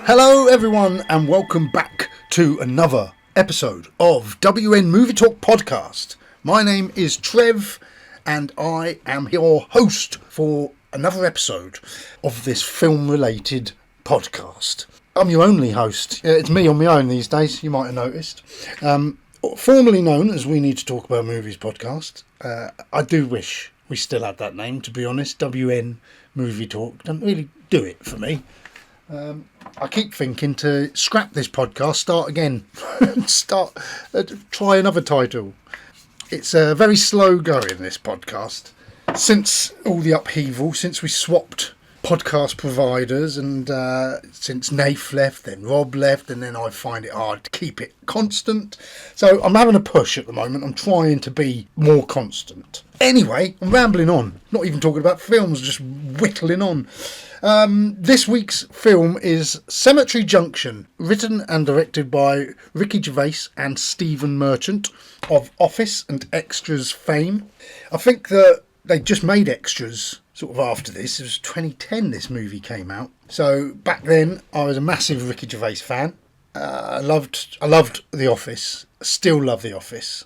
Hello everyone and welcome back to another episode of WN Movie Talk Podcast. My name is Trev and I am your host for another episode of this film related podcast. I'm your only host. It's me on my own these days, you might have noticed. Formerly known as We Need to Talk About Movies podcast. I do wish we still had that name, to be honest. WN Movie Talk doesn't really do it for me. I keep thinking to scrap this podcast, start again, try another title. It's very slow going, this podcast. Since all the upheaval, since we swapped podcast providers and since Nath left, then Rob left, and then I find it hard to keep it constant. So I'm having a push at the moment. I'm trying to be more constant. Anyway, I'm rambling on, not even talking about films, just whittling on. This week's film is Cemetery Junction, written and directed by Ricky Gervais and Stephen Merchant of Office and Extras fame. I think that they just made Extras sort of after this. It was 2010 this movie came out. So back then I was a massive Ricky Gervais fan. I loved The Office. Still love The Office.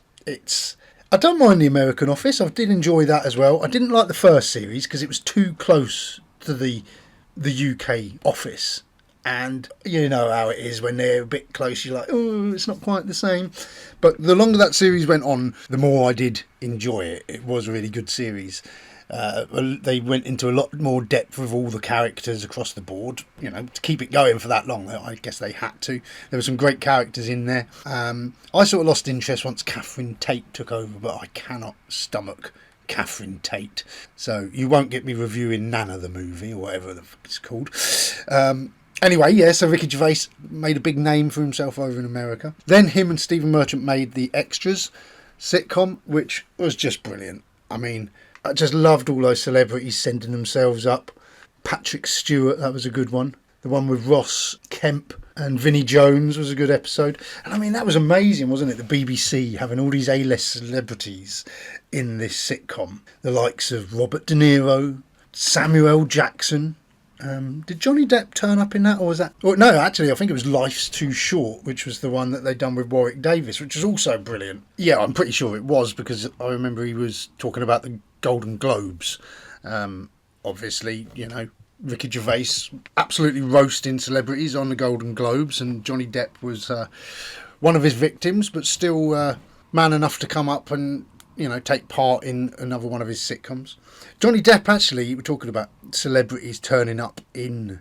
I don't mind The American Office. I did enjoy that as well. I didn't like the first series because it was too close to the UK Office, and you know how it is when they're a bit close, you're like, oh, it's not quite the same. But the longer that series went on, the more I did enjoy it. It was a really good series. They went into a lot more depth with all the characters across the board, you know, to keep it going for that long. I guess they had to. There were some great characters in there. I sort of lost interest once Catherine Tate took over, but I cannot stomach Catherine Tate, so you won't get me reviewing Nana the movie or whatever the fuck it's called. Anyway, yeah, so Ricky Gervais made a big name for himself over in America. Then him and Stephen Merchant made the Extras sitcom, which was just brilliant. I mean, I just loved all those celebrities sending themselves up. Patrick Stewart, that was a good one. The one with Ross Kemp and Vinnie Jones was a good episode. And I mean, that was amazing, wasn't it? The BBC having all these A-list celebrities in this sitcom. The likes of Robert De Niro, Samuel L. Jackson. Did Johnny Depp turn up in that, or was that... Oh, no, actually, I think it was Life's Too Short, which was the one that they'd done with Warwick Davis, which was also brilliant. Yeah, I'm pretty sure it was, because I remember he was talking about the Golden Globes. Obviously, you know, Ricky Gervais absolutely roasting celebrities on the Golden Globes, and Johnny Depp was one of his victims, but still man enough to come up and, you know, take part in another one of his sitcoms. Johnny Depp, actually, we're talking about celebrities turning up in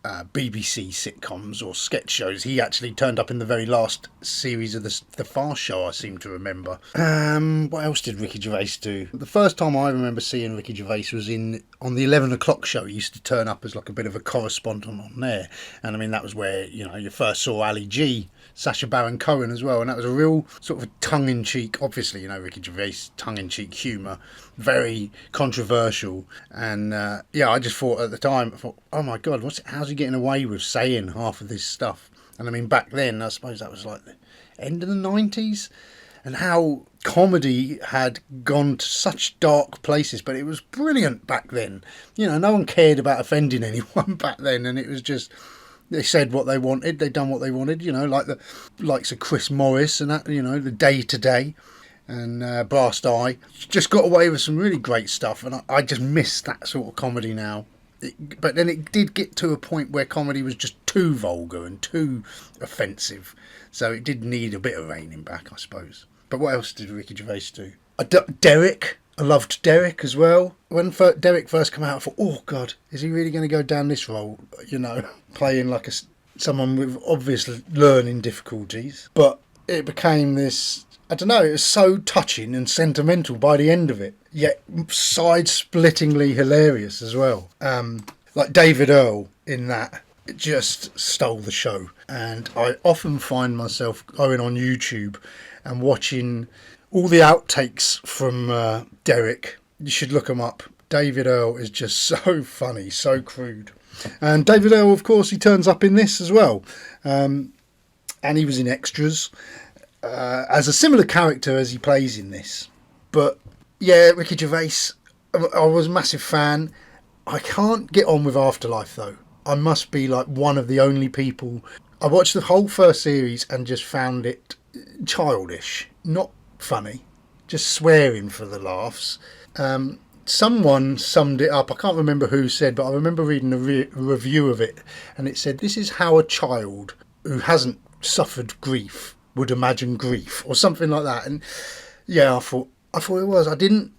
BBC sitcoms or sketch shows. He actually turned up in the very last series of the Fast Show, I seem to remember. What else did Ricky Gervais do? The first time I remember seeing Ricky Gervais was on the 11 o'clock show. He used to turn up as like a bit of a correspondent on there. And I mean, that was where, you know, you first saw Ali G, Sacha Baron Cohen as well, and that was a real sort of tongue-in-cheek, obviously, you know, Ricky Gervais, tongue-in-cheek humour, very controversial, and yeah, I just thought at the time, oh my god, how's he getting away with saying half of this stuff? And I mean, back then, I suppose that was like the end of the 90s, and how comedy had gone to such dark places, but it was brilliant back then. You know, no one cared about offending anyone back then, and it was just... They said what they wanted, they done what they wanted, you know, like the likes of Chris Morris and that, you know, the Day to Day and Brass Eye. Just got away with some really great stuff, and I just miss that sort of comedy now. But then it did get to a point where comedy was just too vulgar and too offensive, so it did need a bit of reining back, I suppose. But what else did Ricky Gervais do? Derek. I loved Derek as well. When Derek first came out, I thought, oh God, is he really going to go down this role? You know, playing like someone with obvious learning difficulties. But it became this, I don't know, it was so touching and sentimental by the end of it, yet side-splittingly hilarious as well. Like David Earl in that, it just stole the show. And I often find myself going on YouTube and watching all the outtakes from Derek. You should look them up. David Earl is just so funny, so crude. And David Earl, of course, he turns up in this as well. And he was in Extras as a similar character as he plays in this. But yeah, Ricky Gervais, I was a massive fan. I can't get on with Afterlife though. I must be like one of the only people. I watched the whole first series and just found it childish, not funny, just swearing for the laughs. Someone summed it up. I can't remember who said, but I remember reading a review of it, and it said, "This is how a child who hasn't suffered grief would imagine grief," or something like that. And yeah, I thought it was. I didn't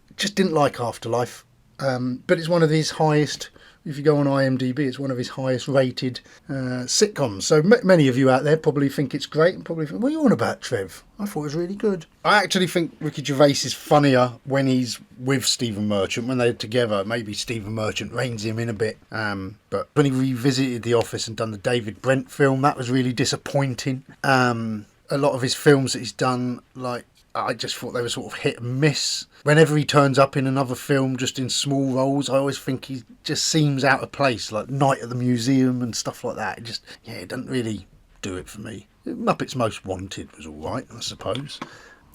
like Afterlife, but it's one of his highest. If you go on IMDb, it's one of his highest rated sitcoms. So many of you out there probably think it's great and probably think, what are you on about, Trev? I thought it was really good. I actually think Ricky Gervais is funnier when he's with Stephen Merchant. When they're together, maybe Stephen Merchant reins him in a bit. But when he revisited The Office and done the David Brent film, that was really disappointing. A lot of his films that he's done, like, I just thought they were sort of hit and miss. Whenever he turns up in another film, just in small roles, I always think he just seems out of place, like Night at the Museum and stuff like that. It doesn't really do it for me. Muppets Most Wanted was all right, I suppose.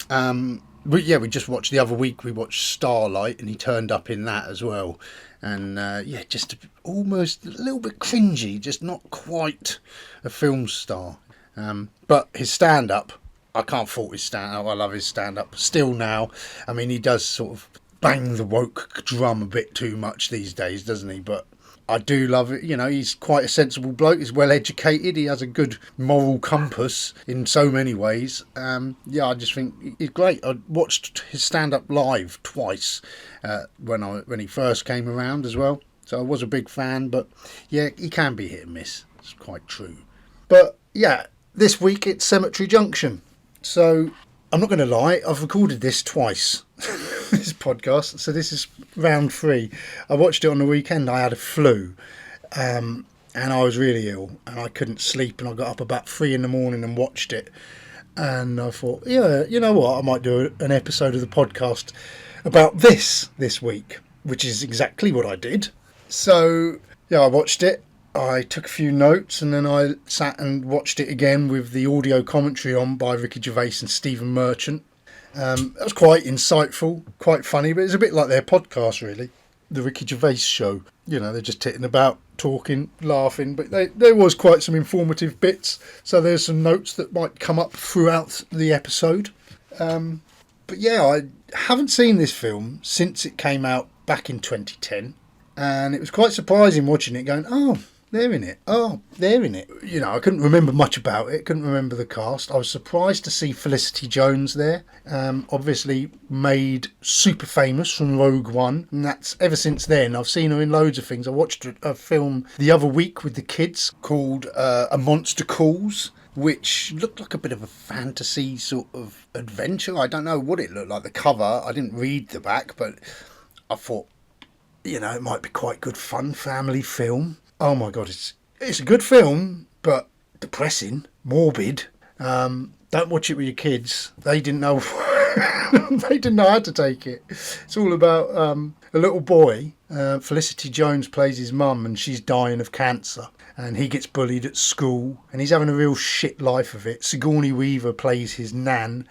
But yeah, we just watched the other week, we watched Starlight, and he turned up in that as well. And just almost a little bit cringy, just not quite a film star. But his stand-up, I can't fault his stand-up. I love his stand-up still now. I mean, he does sort of bang the woke drum a bit too much these days, doesn't he? But I do love it. You know, he's quite a sensible bloke. He's well educated. He has a good moral compass in so many ways. I just think he's great. I watched his stand-up live twice when he first came around as well. So I was a big fan. But yeah, he can be hit and miss. It's quite true. But yeah, this week it's Cemetery Junction. So, I'm not going to lie, I've recorded this twice, this podcast, so this is round 3. I watched it on the weekend. I had a flu, and I was really ill, and I couldn't sleep, and I got up about 3 in the morning and watched it, and I thought, yeah, you know what, I might do an episode of the podcast about this week, which is exactly what I did. So, yeah, I watched it. I took a few notes and then I sat and watched it again with the audio commentary on by Ricky Gervais and Stephen Merchant. That was quite insightful, quite funny, but it's a bit like their podcast, really. The Ricky Gervais show. You know, they're just hitting about, talking, laughing, but there was quite some informative bits. So there's some notes that might come up throughout the episode. But yeah, I haven't seen this film since it came out back in 2010. And it was quite surprising watching it going, oh, they're in it. Oh, they're in it. You know, I couldn't remember much about it. Couldn't remember the cast. I was surprised to see Felicity Jones there. Obviously made super famous from Rogue One. And that's ever since then. I've seen her in loads of things. I watched a film the other week with the kids called A Monster Calls, which looked like a bit of a fantasy sort of adventure. I don't know what it looked like. The cover, I didn't read the back, but I thought, you know, it might be quite good fun family film. Oh my God, it's a good film, but depressing, morbid. Don't watch it with your kids. They didn't know they didn't know how to take it. It's all about a little boy. Felicity Jones plays his mum, and she's dying of cancer. And he gets bullied at school, and he's having a real shit life of it. Sigourney Weaver plays his nan.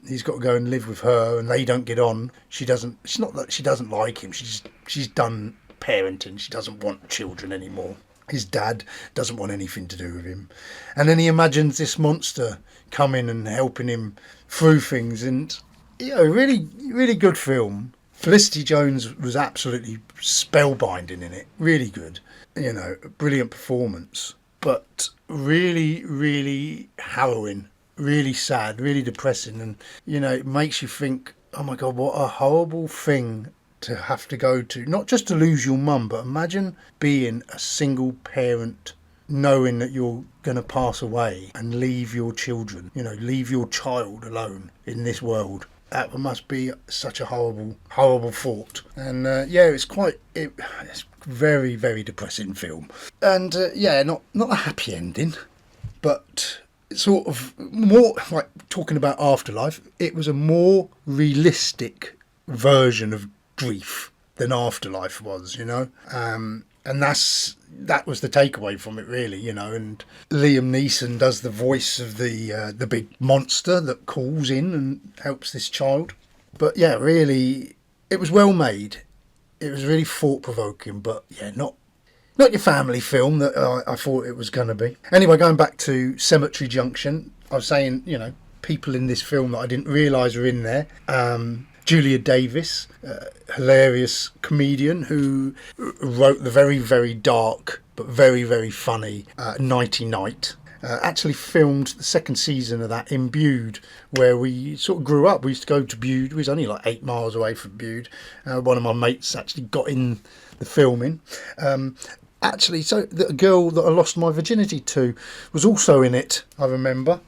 He's got to go and live with her, and they don't get on. It's not that she doesn't like him. She's done parenting. She doesn't want children anymore. His dad doesn't want anything to do with him. And then he imagines this monster coming and helping him through things. And, you know, really, really good film. Felicity Jones was absolutely spellbinding in it. Really good. You know, brilliant performance. But really, really harrowing. Really sad. Really depressing. And, you know, it makes you think, oh my God, what a horrible thing to have to go to. Not just to lose your mum, but imagine being a single parent, knowing that you're going to pass away and leave your children, you know, leave your child alone in this world. That must be such a horrible, horrible thought. And it's very, very depressing film. And not a happy ending, but sort of more like talking about Afterlife. It was a more realistic version of grief than Afterlife was, you know. And that was the takeaway from it, really, you know. And Liam Neeson does the voice of the big monster that calls in and helps this child. But yeah, really, it was well made. It was really thought-provoking, but yeah, not Not your family film that I thought it was going to be. Anyway, going back to Cemetery Junction, I was saying, people in this film that I didn't realise were in there. Julia Davis, hilarious comedian who wrote the very, very dark but very, very funny Nighty Night. Actually filmed the second season of that in Bude, where we sort of grew up. We used to go to Bude. We was only like 8 miles away from Bude. One of my mates actually got in the filming. Actually, so the girl that I lost my virginity to was also in it, I remember.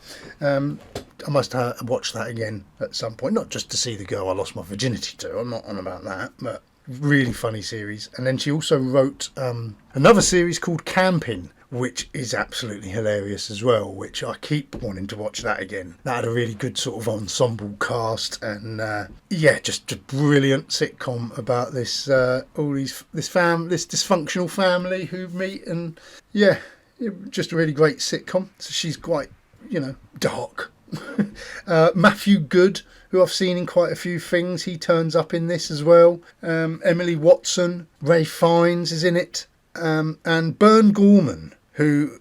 I must watch that again at some point, not just to see the girl I lost my virginity to. I'm not on about that, but really funny series. And then she also wrote another series called Camping, which is absolutely hilarious as well, which I keep wanting to watch that again. That had a really good sort of ensemble cast, and just a brilliant sitcom about this this dysfunctional family who meet, and just a really great sitcom. So she's quite dark. Matthew Goode, who I've seen in quite a few things, he turns up in this as well. Emily Watson, Ray Fiennes is in it, and Bern Gorman, who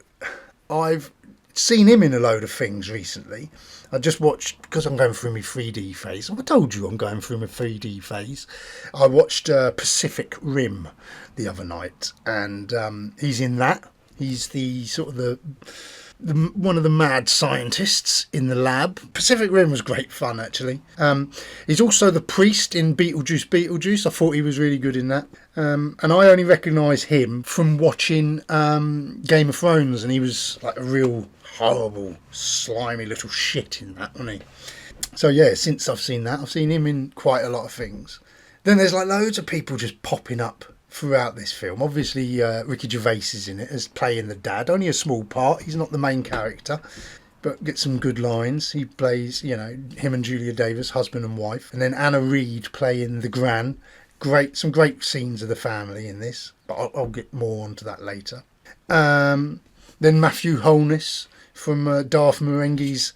I've seen him in a load of things recently. I just watched, because I'm going through my 3D phase. I told you I'm going through my 3D phase. I watched Pacific Rim the other night, and he's in that. He's the sort of the one of the mad scientists in the lab. Pacific Rim was great fun, actually. He's also the priest in Beetlejuice. I thought he was really good in that. And I only recognise him from watching Game of Thrones, and he was like a real horrible, slimy little shit in that, wasn't he? So yeah, since I've seen that, I've seen him in quite a lot of things. Then there's like loads of people just popping up throughout this film. Obviously Ricky Gervais is in it as playing the dad, only a small part. He's not the main character, but gets some good lines. He plays him and Julia Davis, husband and wife, and then Anna Reid playing the gran. Some great scenes of the family in this, but I'll get more onto that later. Then Matthew Holness from Darth Marenghi's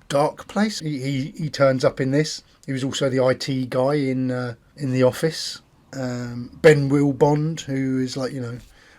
Dark Place, he turns up in this. He was also the IT guy in The Office. Ben Wilbond, who is like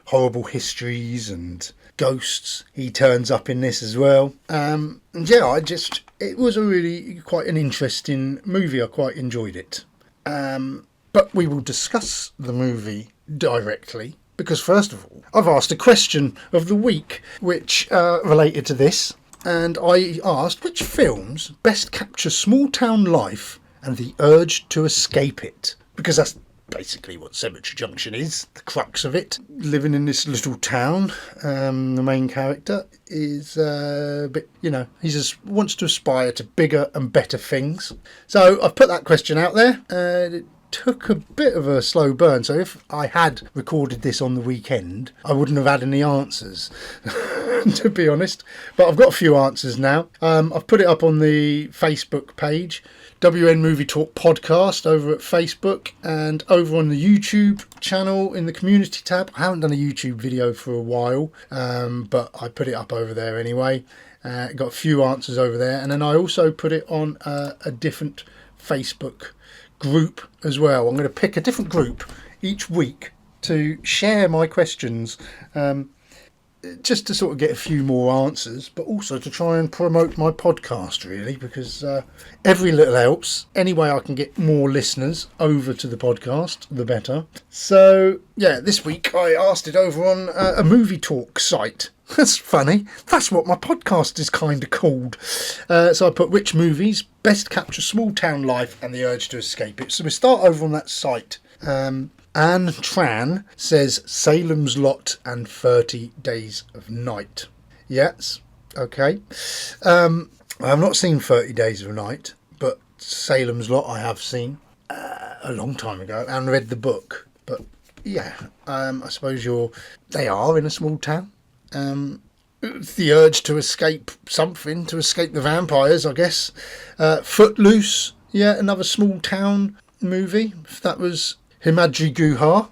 horrible histories and ghosts, he turns up in this as well. And it was a really quite an interesting movie. I quite enjoyed it. But we will discuss the movie directly, because first of all, I've asked a question of the week which related to this, and I asked which films best capture small town life and the urge to escape it, because that's basically what Cemetery Junction is, the crux of it. Living in this little town, the main character is a bit, he just wants to aspire to bigger and better things. So I've put that question out there, and it took a bit of a slow burn. So if I had recorded this on the weekend, I wouldn't have had any answers, to be honest. But I've got a few answers now. I've put it up on the Facebook page, WN Movie Talk Podcast, over at Facebook, and over on the YouTube channel in the community tab. I haven't done a YouTube video for a while, but I put it up over there anyway. Got a few answers over there, and then I also put it on a different Facebook group as well. I'm going to pick a different group each week to share my questions, just to sort of get a few more answers, but also to try and promote my podcast, really, because every little helps. Any way I can get more listeners over to the podcast, the better. So yeah, this week I asked it over on a movie talk site. That's funny. That's what my podcast is kind of called. So I put which movies best capture small town life and the urge to escape it. So we start over on that site. Anne Tran says Salem's Lot and 30 Days of Night. Yes, okay. I have not seen 30 Days of Night, but Salem's Lot I have seen a long time ago and read the book. But yeah, I suppose they are in a small town. The urge to escape something, to escape the vampires, I guess. Footloose, yeah, another small town movie. That was Himadri Guha.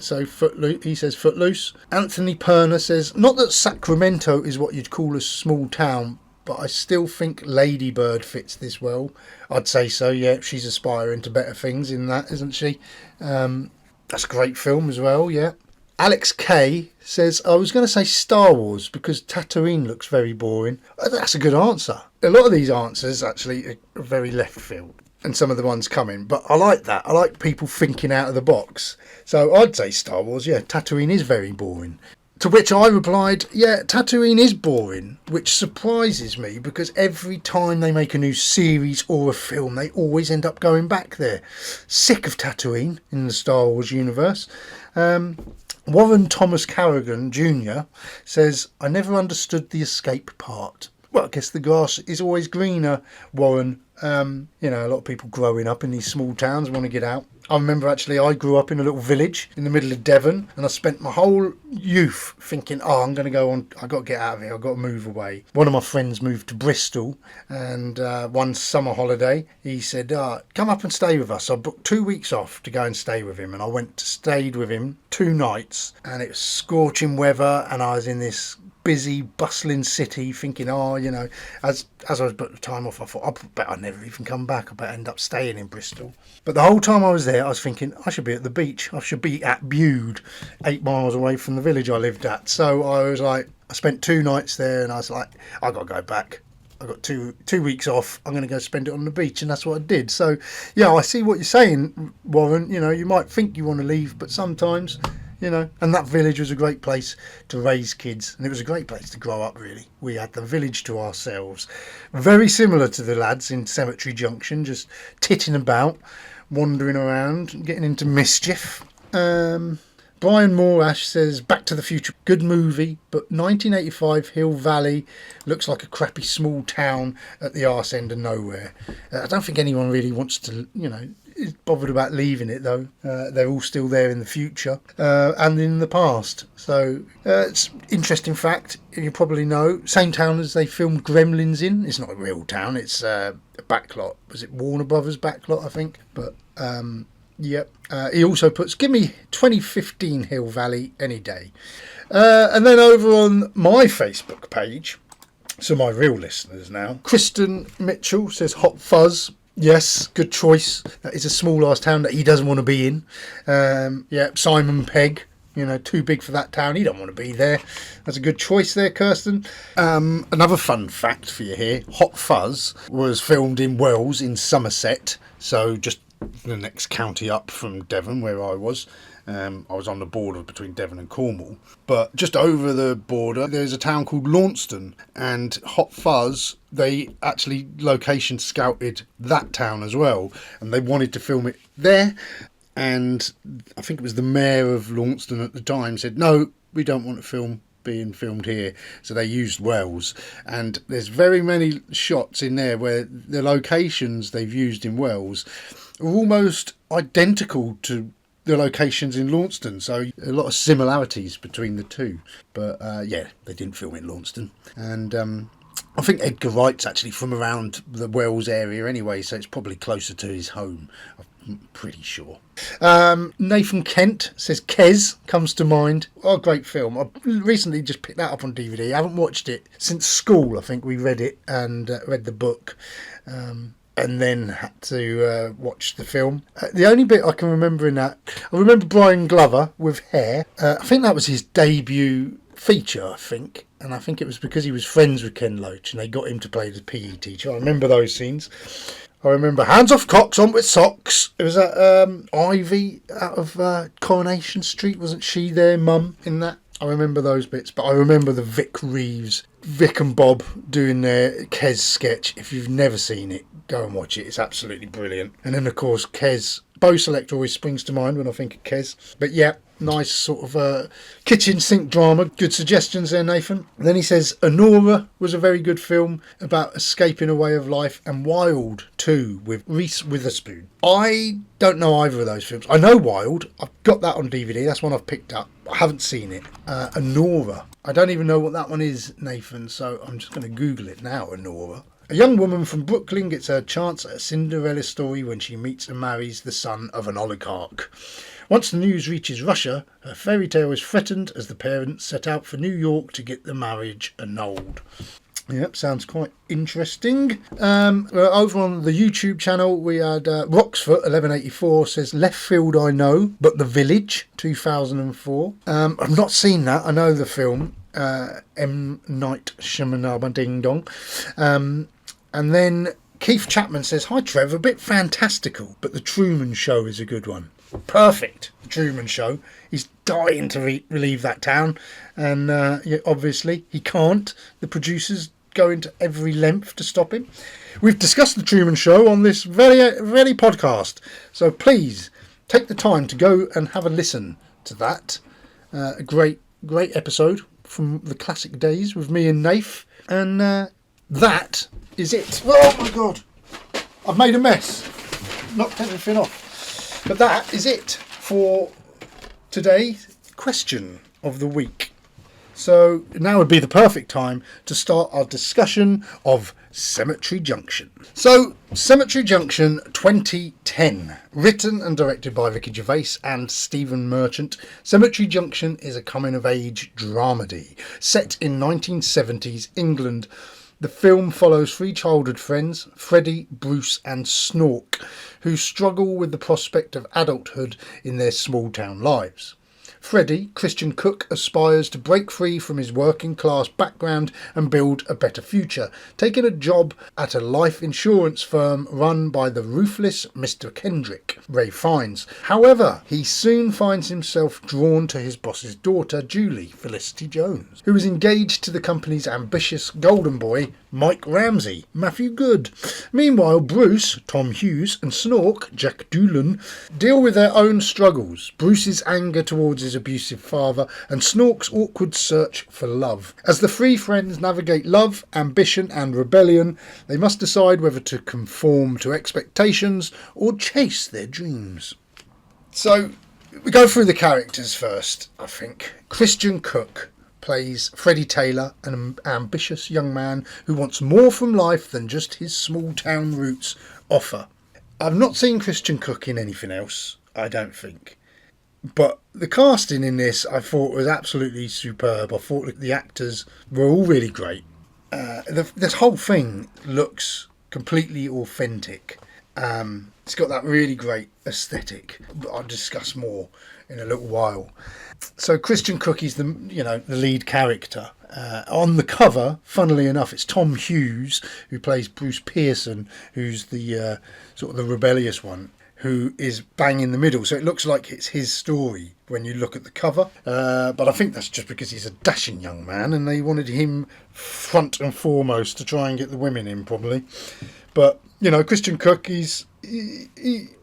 So Footloose, he says Footloose. Anthony Perner says, not that Sacramento is what you'd call a small town, but I still think Lady Bird fits this well. I'd say so, yeah. She's aspiring to better things in that, isn't she? That's a great film as well, yeah. Alex K says, I was going to say Star Wars because Tatooine looks very boring. That's a good answer. A lot of these answers actually are very left field, and some of the ones coming, but I like that. I like people thinking out of the box. So I'd say Star Wars, yeah, Tatooine is very boring. To which I replied, yeah, Tatooine is boring, which surprises me because every time they make a new series or a film, they always end up going back there. Sick of Tatooine in the Star Wars universe. Warren Thomas Carrigan Jr. says, I never understood the escape part. Well, I guess the grass is always greener, Warren. You know, a lot of people growing up in these small towns want to get out. I remember actually I grew up in a little village in the middle of Devon, and I spent my whole youth thinking, I'm going to go on, I've got to get out of here, I've got to move away. One of my friends moved to Bristol, and one summer holiday he said, come up and stay with us. I booked 2 weeks off to go and stay with him, and I went to stayed with him 2 nights, and it was scorching weather, and I was in this busy, bustling city thinking, you know, as I was putting the time off, I thought, I bet I'd never even come back. I bet I'd end up staying in Bristol. But the whole time I was there, I was thinking, I should be at the beach. I should be at Bude, 8 miles away from the village I lived at. So I was like, I spent 2 nights there, and I was like, I got to go back. I got two weeks off. I'm going to go spend it on the beach, and that's what I did. So, yeah, I see what you're saying, Warren. You know, you might think you want to leave, but sometimes, you know, and that village was a great place to raise kids, and it was a great place to grow up, really. We had the village to ourselves. Very similar to the lads in Cemetery Junction, just titting about, wandering around, getting into mischief. Brian Morash says, Back to the Future, good movie, but 1985 Hill Valley looks like a crappy small town at the arse end of nowhere. I don't think anyone really wants to, you know, is bothered about leaving it, though. They're all still there in the future and in the past. So it's interesting fact, you probably know, same town as they filmed Gremlins in. It's not a real town, it's a backlot. Was it Warner Brothers backlot, I think? But yep. He also puts, give me 2015 Hill Valley any day. And then over on my Facebook page, so my real listeners now, Kristen Mitchell says Hot Fuzz. Yes, good choice. That is a small ass town that he doesn't want to be in. Yeah, Simon Pegg, you know, too big for that town. He don't want to be there. That's a good choice there, Kirsten. Another fun fact for you here. Hot Fuzz was filmed in Wells in Somerset. So just the next county up from Devon, where I was. I was on the border between Devon and Cornwall. But just over the border, there's a town called Launceston. And Hot Fuzz, they actually location scouted that town as well. And they wanted to film it there. And I think it was the mayor of Launceston at the time said, no, we don't want to film being filmed here, so they used Wells. And there's very many shots in there where the locations they've used in Wells are almost identical to the locations in Launceston, so a lot of similarities between the two. But yeah, they didn't film in Launceston. And I think Edgar Wright's actually from around the Wells area anyway, so it's probably closer to his home. I'm pretty sure. Nathan Kent says Kes comes to mind. Oh, great film. I recently just picked that up on DVD. I haven't watched it since school. I think we read it and read the book, and then had to watch the film. The only bit I can remember in that, I remember Brian Glover with hair. I think that was his debut feature, I think. And I think it was because he was friends with Ken Loach and they got him to play the PE teacher. I remember those scenes. I remember Hands Off Cocks, On With Socks. It was that Ivy out of Coronation Street. Wasn't she their mum in that? I remember those bits. But I remember the Vic and Bob doing their Kes sketch. If you've never seen it, go and watch it. It's absolutely brilliant. And then, of course, Kes. Bo Select always springs to mind when I think of Kes. But yeah, nice sort of kitchen sink drama. Good suggestions there, Nathan. And then he says Honora was a very good film about escaping a way of life, and Wild too with Reese Witherspoon. I don't know either of those films. I know Wild. I've got that on DVD. That's one I've picked up. I haven't seen it. Honora. I don't even know what that one is, Nathan, so I'm just going to Google it now, Honora. A young woman from Brooklyn gets her chance at a Cinderella story when she meets and marries the son of an oligarch. Once the news reaches Russia, her fairy tale is threatened as the parents set out for New York to get the marriage annulled. Yep, sounds quite interesting. Over on the YouTube channel, we had Roxfoot1184 says, left field I know, but The Village, 2004. I've not seen that. I know the film. M. Night Shyamalan Ding Dong. And then Keith Chapman says, hi Trev, a bit fantastical, but The Truman Show is a good one. Perfect. The Truman Show. He's dying to relieve that town, and obviously he can't. The producers go into every length to stop him. We've discussed The Truman Show on this very podcast, so please take the time to go and have a listen to that. A great episode from the classic days with me and Nath, and that is it. Oh my god, I've made a mess, knocked everything off. But that is it for today's question of the week. So now would be the perfect time to start our discussion of Cemetery Junction. So Cemetery Junction 2010, written and directed by Ricky Gervais and Stephen Merchant. Cemetery Junction is a coming-of-age dramedy set in 1970s England. The film follows three childhood friends, Freddie, Bruce and Snork, who struggle with the prospect of adulthood in their small town lives. Freddie, Christian Cooke, aspires to break free from his working class background and build a better future, taking a job at a life insurance firm run by the ruthless Mr. Kendrick, Ray Fiennes. However, he soon finds himself drawn to his boss's daughter, Julie, Felicity Jones, who is engaged to the company's ambitious golden boy, Mike Ramsey, Matthew Goode. Meanwhile, Bruce, Tom Hughes, and Snork, Jack Doolan, deal with their own struggles, Bruce's anger towards his abusive father, and Snork's awkward search for love. As the three friends navigate love, ambition and rebellion, they must decide whether to conform to expectations or chase their dreams. So, we go through the characters first, I think. Christian Cooke plays Freddie Taylor, an ambitious young man who wants more from life than just his small town roots offer. I've not seen Christian Cooke in anything else, I don't think. But the casting in this I thought was absolutely superb. I thought the actors were all really great. This whole thing looks completely authentic. It's got that really great aesthetic, but I'll discuss more in a little while. So Christian Cooke is the lead character. On the cover, funnily enough, it's Tom Hughes who plays Bruce Pearson, who's the sort of the rebellious one, who is bang in the middle. So it looks like it's his story when you look at the cover. But I think that's just because he's a dashing young man and they wanted him front and foremost to try and get the women in, probably. But, Christian Cooke, he's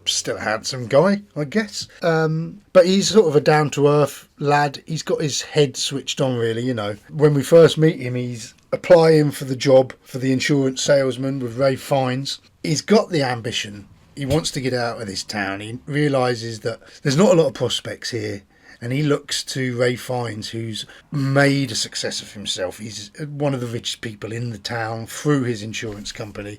still a handsome guy, I guess. But he's sort of a down-to-earth lad. He's got his head switched on, really, When we first meet him, he's applying for the job for the insurance salesman with Ray Fiennes. He's got the ambition. He wants to get out of this town. He realises that there's not a lot of prospects here. And he looks to Ray Fiennes, who's made a success of himself. He's one of the richest people in the town through his insurance company.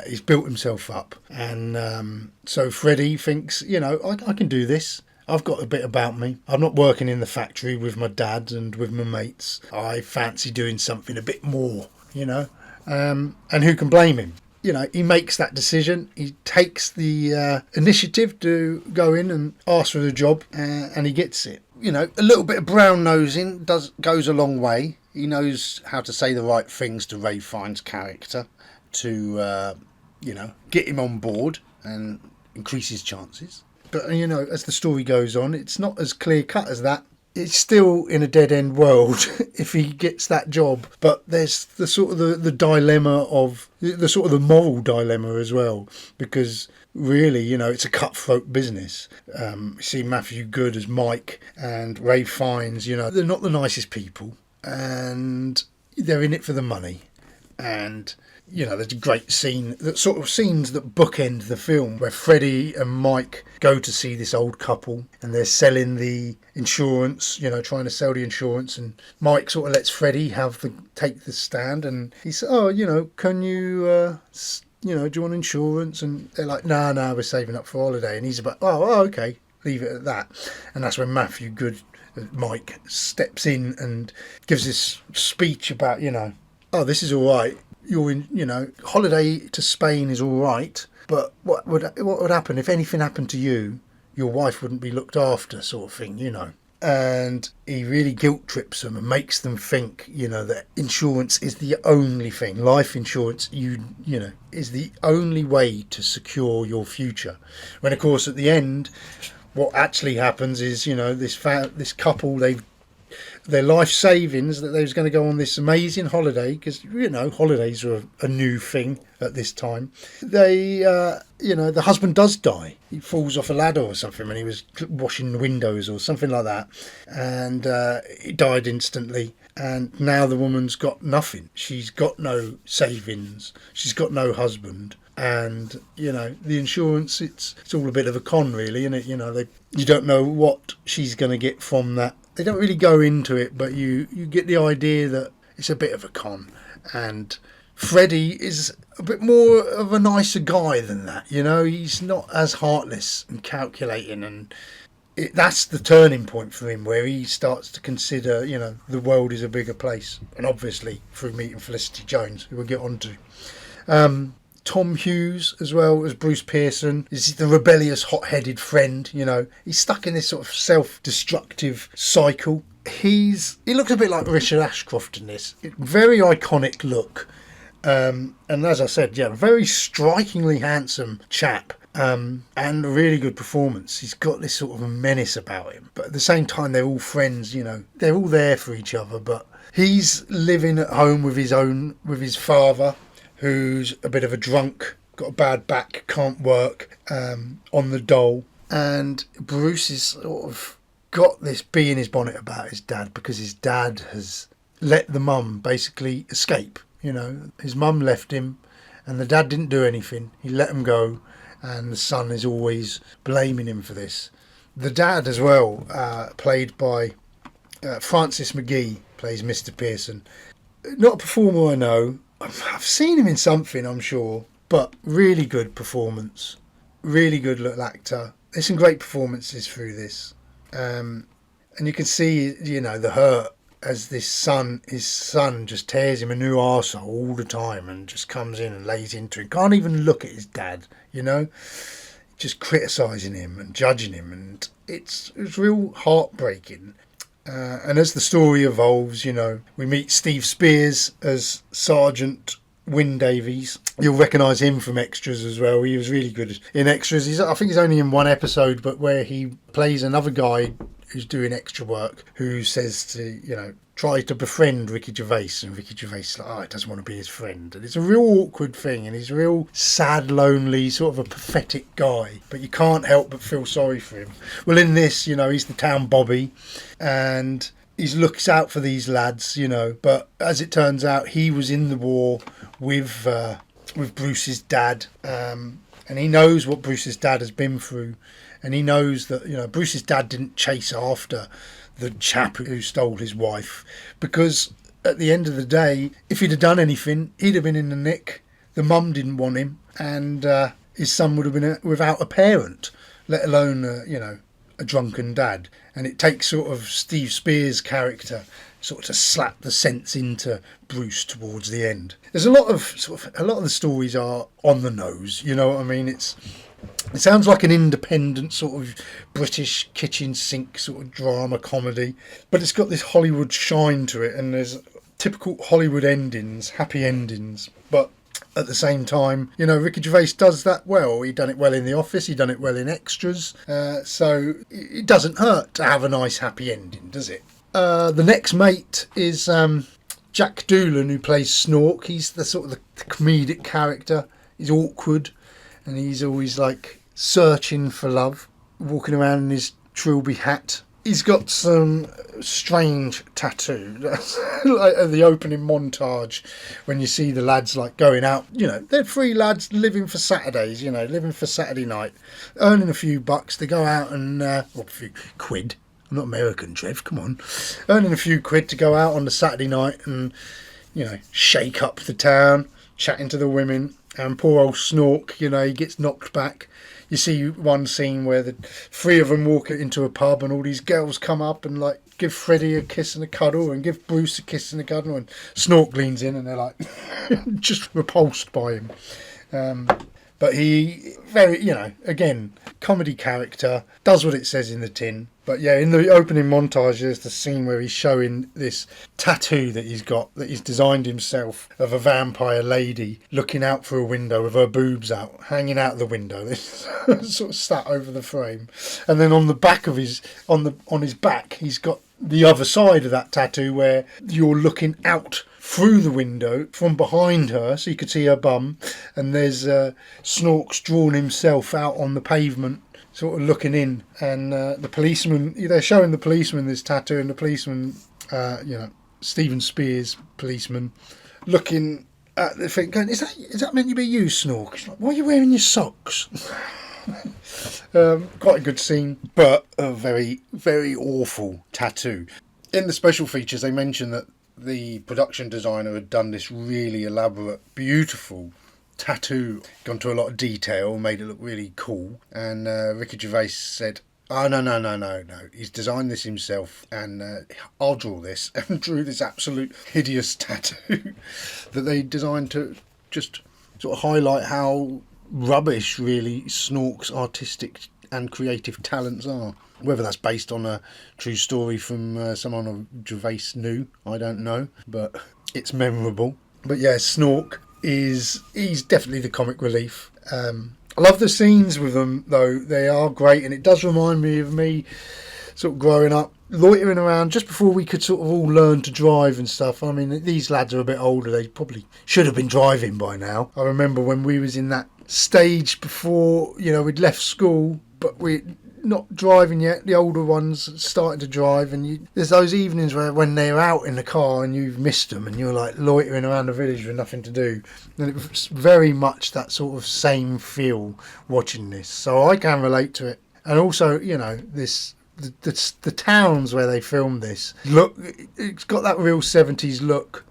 He's built himself up. And so Freddie thinks, I can do this. I've got a bit about me. I'm not working in the factory with my dad and with my mates. I fancy doing something a bit more, And who can blame him? He makes that decision. He takes the initiative to go in and ask for the job, and he gets it. A little bit of brown nosing goes a long way. He knows how to say the right things to Ray Fiennes' character to, get him on board and increase his chances. But, as the story goes on, it's not as clear cut as that. It's still in a dead-end world if he gets that job. But there's the sort of the dilemma of the sort of the moral dilemma as well, because really, it's a cutthroat business. You see Matthew Goode as Mike and Ray Fiennes, they're not the nicest people and they're in it for the money. And there's a great scene, that sort of scenes that bookend the film, where Freddie and Mike go to see this old couple and they're selling the insurance, trying to sell the insurance, and Mike sort of lets Freddie take the stand, and he says, can you, do you want insurance? And they're like, no, we're saving up for holiday. And he's about, oh, okay, leave it at that. And that's when Matthew Goode, Mike, steps in and gives this speech about, oh, this is all right. You're in, you know, holiday to Spain is all right, but what would happen if anything happened to you? Your wife wouldn't be looked after, sort of thing, you know. And he really guilt trips them and makes them think, you know, that insurance is the only thing. Life insurance, you know, is the only way to secure your future. When, of course, at the end, what actually happens is, you know, this couple, their life savings that they was going to go on this amazing holiday, because, you know, holidays are a new thing at this time. They, you know, the husband does die. He falls off a ladder or something when he was washing the windows or something like that. And he died instantly. And now the woman's got nothing. She's got no savings. She's got no husband. And, you know, the insurance, it's all a bit of a con, really, isn't it? You know, you don't know what she's going to get from that. They don't really go into it, but you get the idea that it's a bit of a con. And Freddie is a bit more of a nicer guy than that, you know. He's not as heartless and calculating, and that's the turning point for him, where he starts to consider, you know, the world is a bigger place. And obviously through meeting Felicity Jones, who we'll get on to. Tom Hughes, as well as Bruce Pearson, is the rebellious, hot-headed friend. You know, he's stuck in this sort of self-destructive cycle. He looks a bit like Richard Ashcroft in this. Very iconic look, and as I said, yeah, very strikingly handsome chap, and a really good performance. He's got this sort of a menace about him, but at the same time, they're all friends. You know, they're all there for each other. But he's living at home with his father, who's a bit of a drunk, got a bad back, can't work, on the dole. And Bruce is sort of got this bee in his bonnet about his dad, because his dad has let the mum basically escape. You know, his mum left him and the dad didn't do anything. He let him go, and the son is always blaming him for this. The dad as well, played by Francis McGee, plays Mr. Pearson. Not a performer I know. I've seen him in something, I'm sure, but really good performance, really good little actor. There's some great performances through this, and you can see, you know, the hurt as his son just tears him a new arsehole all the time and just comes in and lays into him. Can't even look at his dad, you know, just criticising him and judging him, and it's real heartbreaking. And as the story evolves, you know, we meet Steve Spears as Sergeant Wyn Davies. You'll recognise him from extras as well. He was really good in extras. I think he's only in one episode, but where he plays another guy who's doing extra work, who says to, you know, try to befriend Ricky Gervais, and Ricky Gervais is like, oh, he doesn't want to be his friend. And it's a real awkward thing, and he's a real sad, lonely, sort of a pathetic guy, but you can't help but feel sorry for him. Well, in this, you know, he's the town bobby, and he looks out for these lads, you know, but as it turns out, he was in the war with Bruce's dad, and he knows what Bruce's dad has been through, and he knows that, you know, Bruce's dad didn't chase after the chap who stole his wife, because at the end of the day, if he'd have done anything, he'd have been in the nick. The mum didn't want him, and his son would have been without a parent, let alone you know, a drunken dad. And it takes sort of Steve Spears' character sort of to slap the sense into Bruce towards the end. There's a lot of the stories are on the nose, you know what I mean? It sounds like an independent sort of British kitchen sink sort of drama comedy, but it's got this Hollywood shine to it, and there's typical Hollywood endings, happy endings. But at the same time, you know, Ricky Gervais does that well. He done it well in The Office, he done it well in Extras, so it doesn't hurt to have a nice happy ending, does it? The next mate is Jack Doolan, who plays Snork. He's the sort of the comedic character. He's awkward, and he's always like searching for love, walking around in his trilby hat. He's got some strange tattoo, like at the opening montage when you see the lads like going out. You know, they're three lads living for Saturdays, you know, living for Saturday night, earning a few bucks. They go out and, a few quid. I'm not American, Trev, come on. Earning a few quid to go out on the Saturday night and, you know, shake up the town, chatting to the women. And poor old Snork, you know, he gets knocked back. You see one scene where the three of them walk into a pub and all these girls come up and like give Freddie a kiss and a cuddle and give Bruce a kiss and a cuddle, and Snork leans in and they're like just repulsed by him. But he, very, again, comedy character, does what it says in the tin. But yeah, in the opening montage, there's the scene where he's showing this tattoo that he's got, that he's designed himself, of a vampire lady looking out through a window with her boobs out, hanging out the window. This sort of sat over the frame. And then on the back of his, on his back, he's got the other side of that tattoo where you're looking out through the window from behind her, so you could see her bum, and there's Snork's drawn himself out on the pavement, sort of looking in, and the policeman, they're showing the policeman this tattoo, and the policeman, Stephen Spears, policeman, looking at the thing, going, is that meant to be you, Snork? He's like, why are you wearing your socks? Quite a good scene, but a very, very awful tattoo. In the special features, they mention that the production designer had done this really elaborate, beautiful tattoo, gone to a lot of detail, made it look really cool. And Ricky Gervais said, "Oh, no. He's designed this himself, and I'll draw this," and drew this absolute hideous tattoo that they designed to just sort of highlight how rubbish, really, Snork's artistic and creative talents are. Whether that's based on a true story from someone Gervais knew, I don't know, but it's memorable. But yeah, Snork he's definitely the comic relief. I love the scenes with them, though. They are great, and it does remind me of me sort of growing up, loitering around just before we could sort of all learn to drive and stuff. I mean, these lads are a bit older. They probably should have been driving by now. I remember when we was in that stage before, we'd left school, but we're not driving yet. The older ones starting to drive, and there's those evenings when they're out in the car and you've missed them, and you're like loitering around the village with nothing to do. And it was very much that sort of same feel watching this, so I can relate to it. And also, the towns where they filmed this, look, it's got that real 70s look.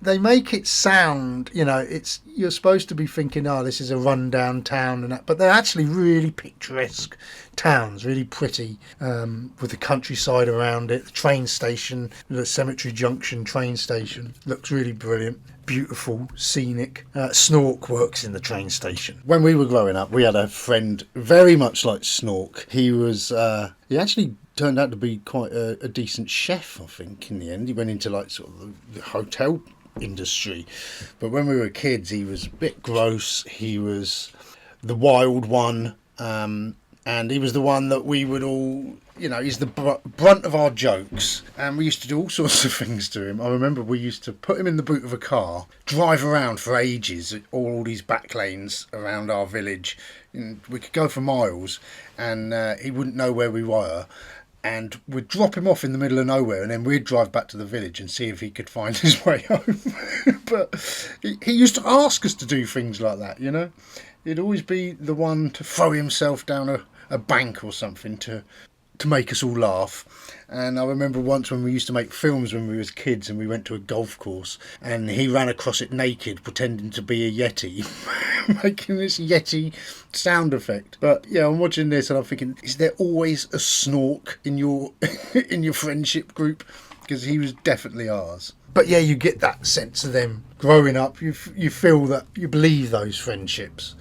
They make it sound, you're supposed to be thinking, this is a rundown town, and that, but they're actually really picturesque towns, really pretty, with the countryside around it. The train station, the Cemetery Junction train station, looks really brilliant. Beautiful, scenic. Snork works in the train station. When we were growing up, we had a friend very much like Snork. He actually turned out to be quite a decent chef, I think, in the end. He went into sort of the hotel industry. But when we were kids, he was a bit gross. He was the wild one. And he was the one that we would all, he's the brunt of our jokes. And we used to do all sorts of things to him. I remember we used to put him in the boot of a car, drive around for ages, all these back lanes around our village. And we could go for miles, and he wouldn't know where we were. And we'd drop him off in the middle of nowhere, and then we'd drive back to the village and see if he could find his way home. But he used to ask us to do things like that, He'd always be the one to throw himself down a bank or something to make us all laugh. And I remember once when we used to make films when we was kids, and we went to a golf course, and he ran across it naked pretending to be a Yeti, making this Yeti sound effect. But yeah, I'm watching this and I'm thinking, is there always a Snork in your in your friendship group? Because he was definitely ours. But yeah, you get that sense of them growing up. You feel that you believe those friendships.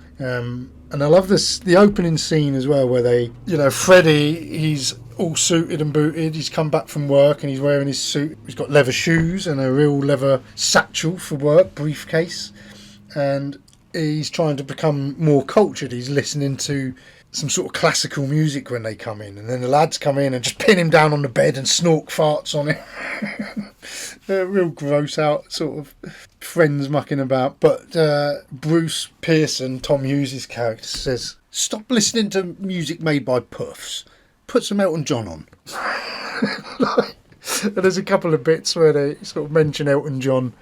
And I love the opening scene as well, where they, Freddie, he's all suited and booted. He's come back from work and he's wearing his suit. He's got leather shoes and a real leather satchel for work, briefcase. And he's trying to become more cultured. He's listening to some sort of classical music when they come in. And then the lads come in and just pin him down on the bed and Snork farts on him. Real gross out sort of friends mucking about. But Bruce Pearson, Tom Hughes' character, says, "Stop listening to music made by puffs. Put some Elton John on." And there's a couple of bits where they sort of mention Elton John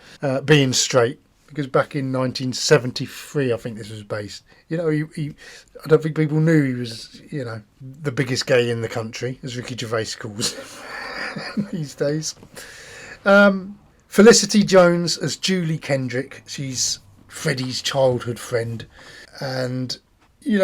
being straight, because back in 1973, I think this was based. He I don't think people knew he was, the biggest gay in the country, as Ricky Gervais calls him these days. Felicity Jones as Julie Kendrick. She's Freddie's childhood friend, and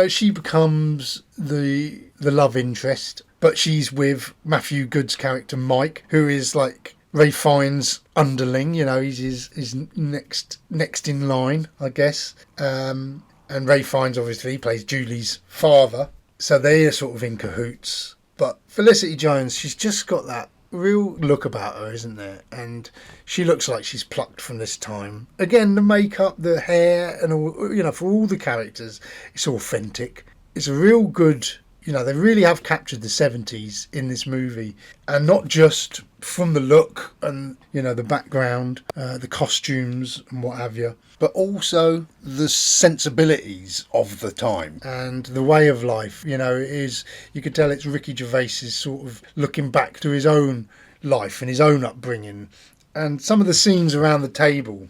she becomes the love interest but she's with Matthew Goode's character Mike, who is like Ray Fiennes' underling. You know, he's his next in line, I guess. And Ray Fiennes obviously plays Julie's father, so they're sort of in cahoots. But Felicity Jones, she's just got that real look about her, isn't there? And she looks like she's plucked from this time. Again, the makeup, the hair, and all, you know, for all the characters, it's authentic. It's a real good, you know, they really have captured the 70s in this movie, and not just from the look and, you know, the background, the costumes and what have you, but also the sensibilities of the time and the way of life. You know, you could tell it's Ricky Gervais's sort of looking back to his own life and his own upbringing. And some of the scenes around the table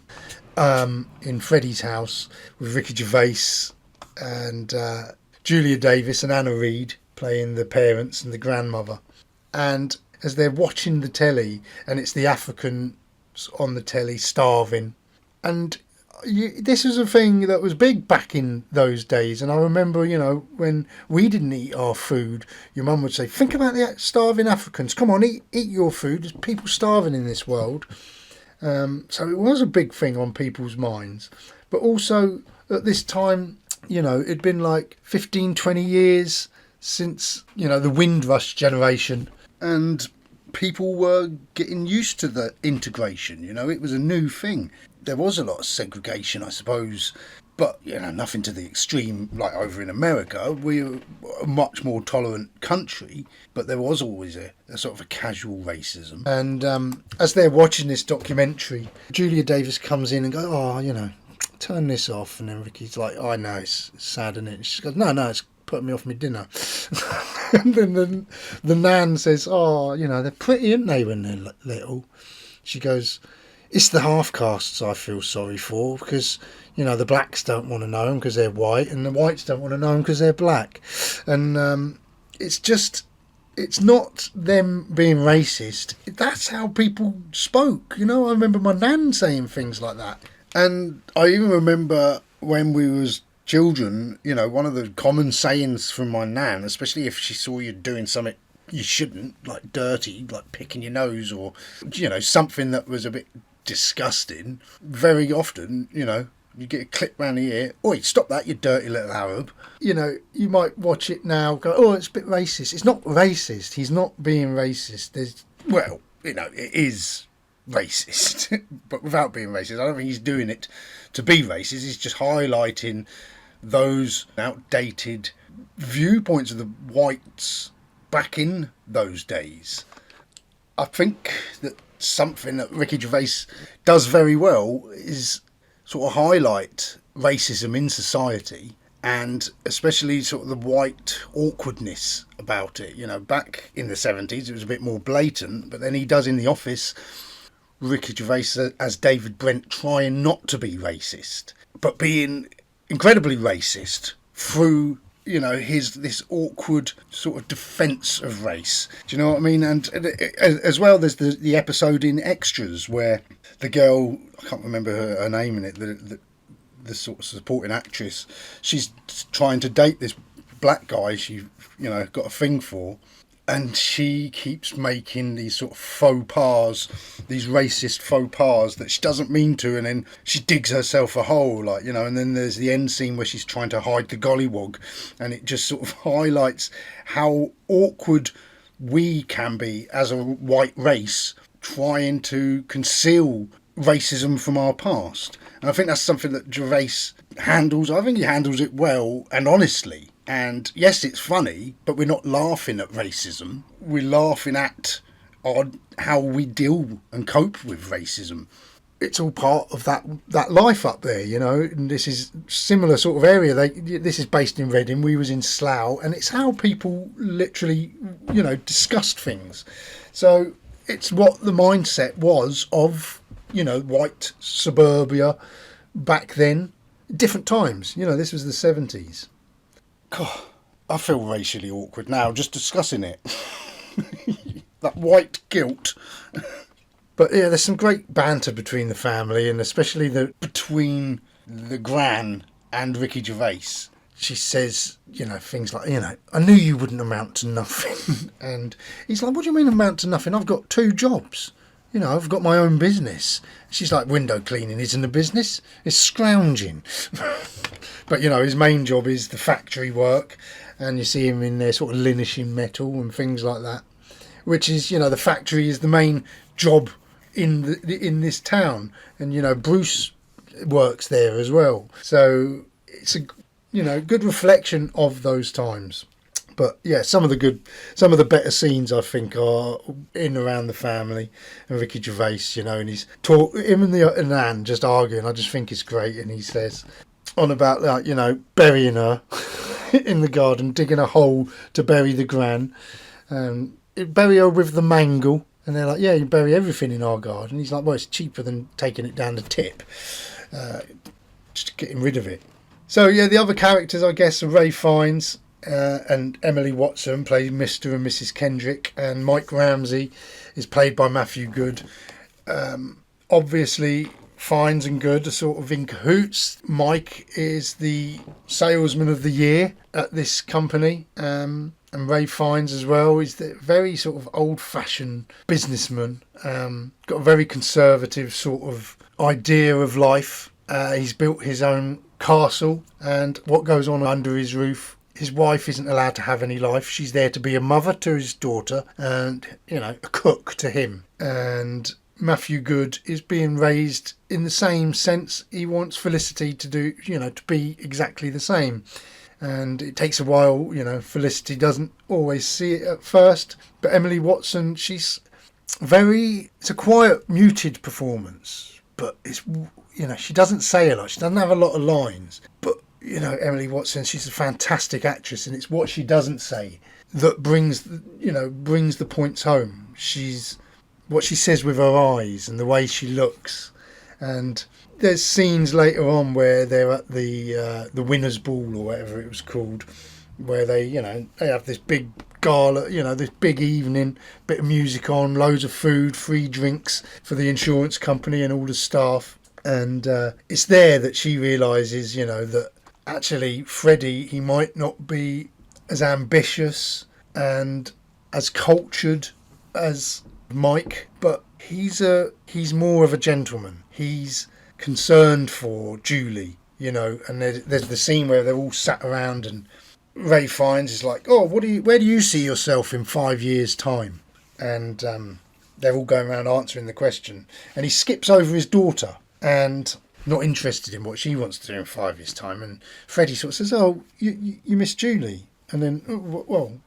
in Freddie's house with Ricky Gervais and Julia Davis and Anna Reid playing the parents and the grandmother. And as they're watching the telly, and it's the Africans on the telly starving. And this was a thing that was big back in those days. And I remember, you know, when we didn't eat our food, your mum would say, think about the starving Africans. Come on, eat your food. There's people starving in this world. So it was a big thing on people's minds. But also at this time, you know, it'd been like 15, 20 years since, you know, the Windrush generation. And people were getting used to the integration, you know, it was a new thing. There was a lot of segregation, I suppose, but, you know, nothing to the extreme like over in America. We're a much more tolerant country, but there was always a sort of a casual racism. And as they're watching this documentary, Julia Davis comes in and goes, oh, you know, turn this off. And then Ricky's like, oh, I know, it's sad, isn't it? And she goes, no, it's putting me off my dinner. And then the nan says, oh, you know, they're pretty, aren't they, when they're little? She goes, it's the half-castes I feel sorry for, because, you know, the blacks don't want to know them because they're white, and the whites don't want to know them because they're black. And it's not them being racist. That's how people spoke, you know. I remember my nan saying things like that. And I even remember when we was children, you know, one of the common sayings from my nan, especially if she saw you doing something you shouldn't, like dirty, like picking your nose, or, you know, something that was a bit disgusting, very often, you know, you get a clip round the ear, oi, stop that, you dirty little Arab. You know, you might watch it now, go, oh, it's a bit racist. It's not racist. He's not being racist. Well, you know, it is racist, but without being racist. I don't think he's doing it to be racist. He's just highlighting those outdated viewpoints of the whites back in those days. I think that something that Ricky Gervais does very well is sort of highlight racism in society, and especially sort of the white awkwardness about it. You know, back in the 70s it was a bit more blatant, but then he does in The Office Ricky Gervais as David Brent trying not to be racist, but being incredibly racist through, you know, this awkward sort of defence of race. Do you know what I mean? And as well, there's the episode in Extras where the girl, I can't remember her name in it, the sort of supporting actress, she's trying to date this black guy she, you know, got a thing for, and she keeps making these sort of faux pas, these racist faux pas that she doesn't mean to, and then she digs herself a hole, like, you know. And then there's the end scene where she's trying to hide the gollywog, and it just sort of highlights how awkward we can be as a white race trying to conceal racism from our past. And I think that's something that Gervais handles. I think he handles it well and honestly. And yes, it's funny, but we're not laughing at racism. We're laughing at how we deal and cope with racism. It's all part of that life up there, you know. And this is similar sort of area. This is based in Reading. We was in Slough, and it's how people literally, you know, discussed things. So it's what the mindset was of, you know, white suburbia back then. Different times, you know. This was the 70s. God, I feel racially awkward now just discussing it. That white guilt. But yeah, there's some great banter between the family, and especially between the Gran and Ricky Gervais. she says, things like, I knew you wouldn't amount to nothing. And he's like, what do you mean amount to nothing? I've got 2 jobs. I've got my own business. She's like, window cleaning isn't a business. It's scrounging. But, his main job is the factory work. And you see him in there sort of linishing metal and things like that. Which is, the factory is the main job in this town. And, Bruce works there as well. So it's a, good reflection of those times. But yeah, some of the better scenes I think are in around the family and Ricky Gervais, and he's him and Anne just arguing. I just think it's great, and he says on about burying her in the garden, digging a hole to bury the gran, bury her with the mangle, and they're like, yeah, you bury everything in our garden. He's like, well, it's cheaper than taking it down the tip, just getting rid of it. So yeah, the other characters I guess are Ray Fiennes. And Emily Watson plays Mr. and Mrs. Kendrick, and Mike Ramsey is played by Matthew Goode. Obviously, Fiennes and Goode are sort of in cahoots. Mike is the salesman of the year at this company, and Ray Fiennes as well is the very sort of old-fashioned businessman. Got a very conservative sort of idea of life. He's built his own castle, and what goes on under his roof. His wife isn't allowed to have any life. She's there to be a mother to his daughter and, a cook to him. And Matthew Goode is being raised in the same sense. He wants Felicity to do, to be exactly the same. And it takes a while, Felicity doesn't always see it at first. But Emily Watson, it's a quiet, muted performance. But it's, she doesn't say a lot. She doesn't have a lot of lines. But Emily Watson, she's a fantastic actress, and it's what she doesn't say that brings the points home. She's what she says with her eyes and the way she looks. And there's scenes later on where they're at the winners' ball or whatever it was called, where they have this big gala, this big evening, bit of music on, loads of food, free drinks for the insurance company and all the staff. And it's there that she realises, that actually Freddie, he might not be as ambitious and as cultured as Mike, but he's more of a gentleman. He's concerned for Julie, and there's the scene where they're all sat around and Ray Fiennes is like, oh, where do you see yourself in 5 years' time? And they're all going around answering the question, and he skips over his daughter and not interested in what she wants to do in 5 years' time. And Freddie sort of says, oh, you miss Julie. And then, well,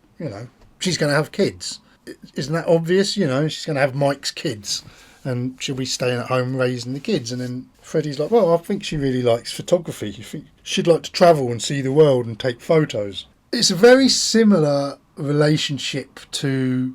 she's going to have kids. Isn't that obvious? She's going to have Mike's kids. And she'll be staying at home raising the kids. And then Freddie's like, well, I think she really likes photography. I think she'd like to travel and see the world and take photos. It's a very similar relationship to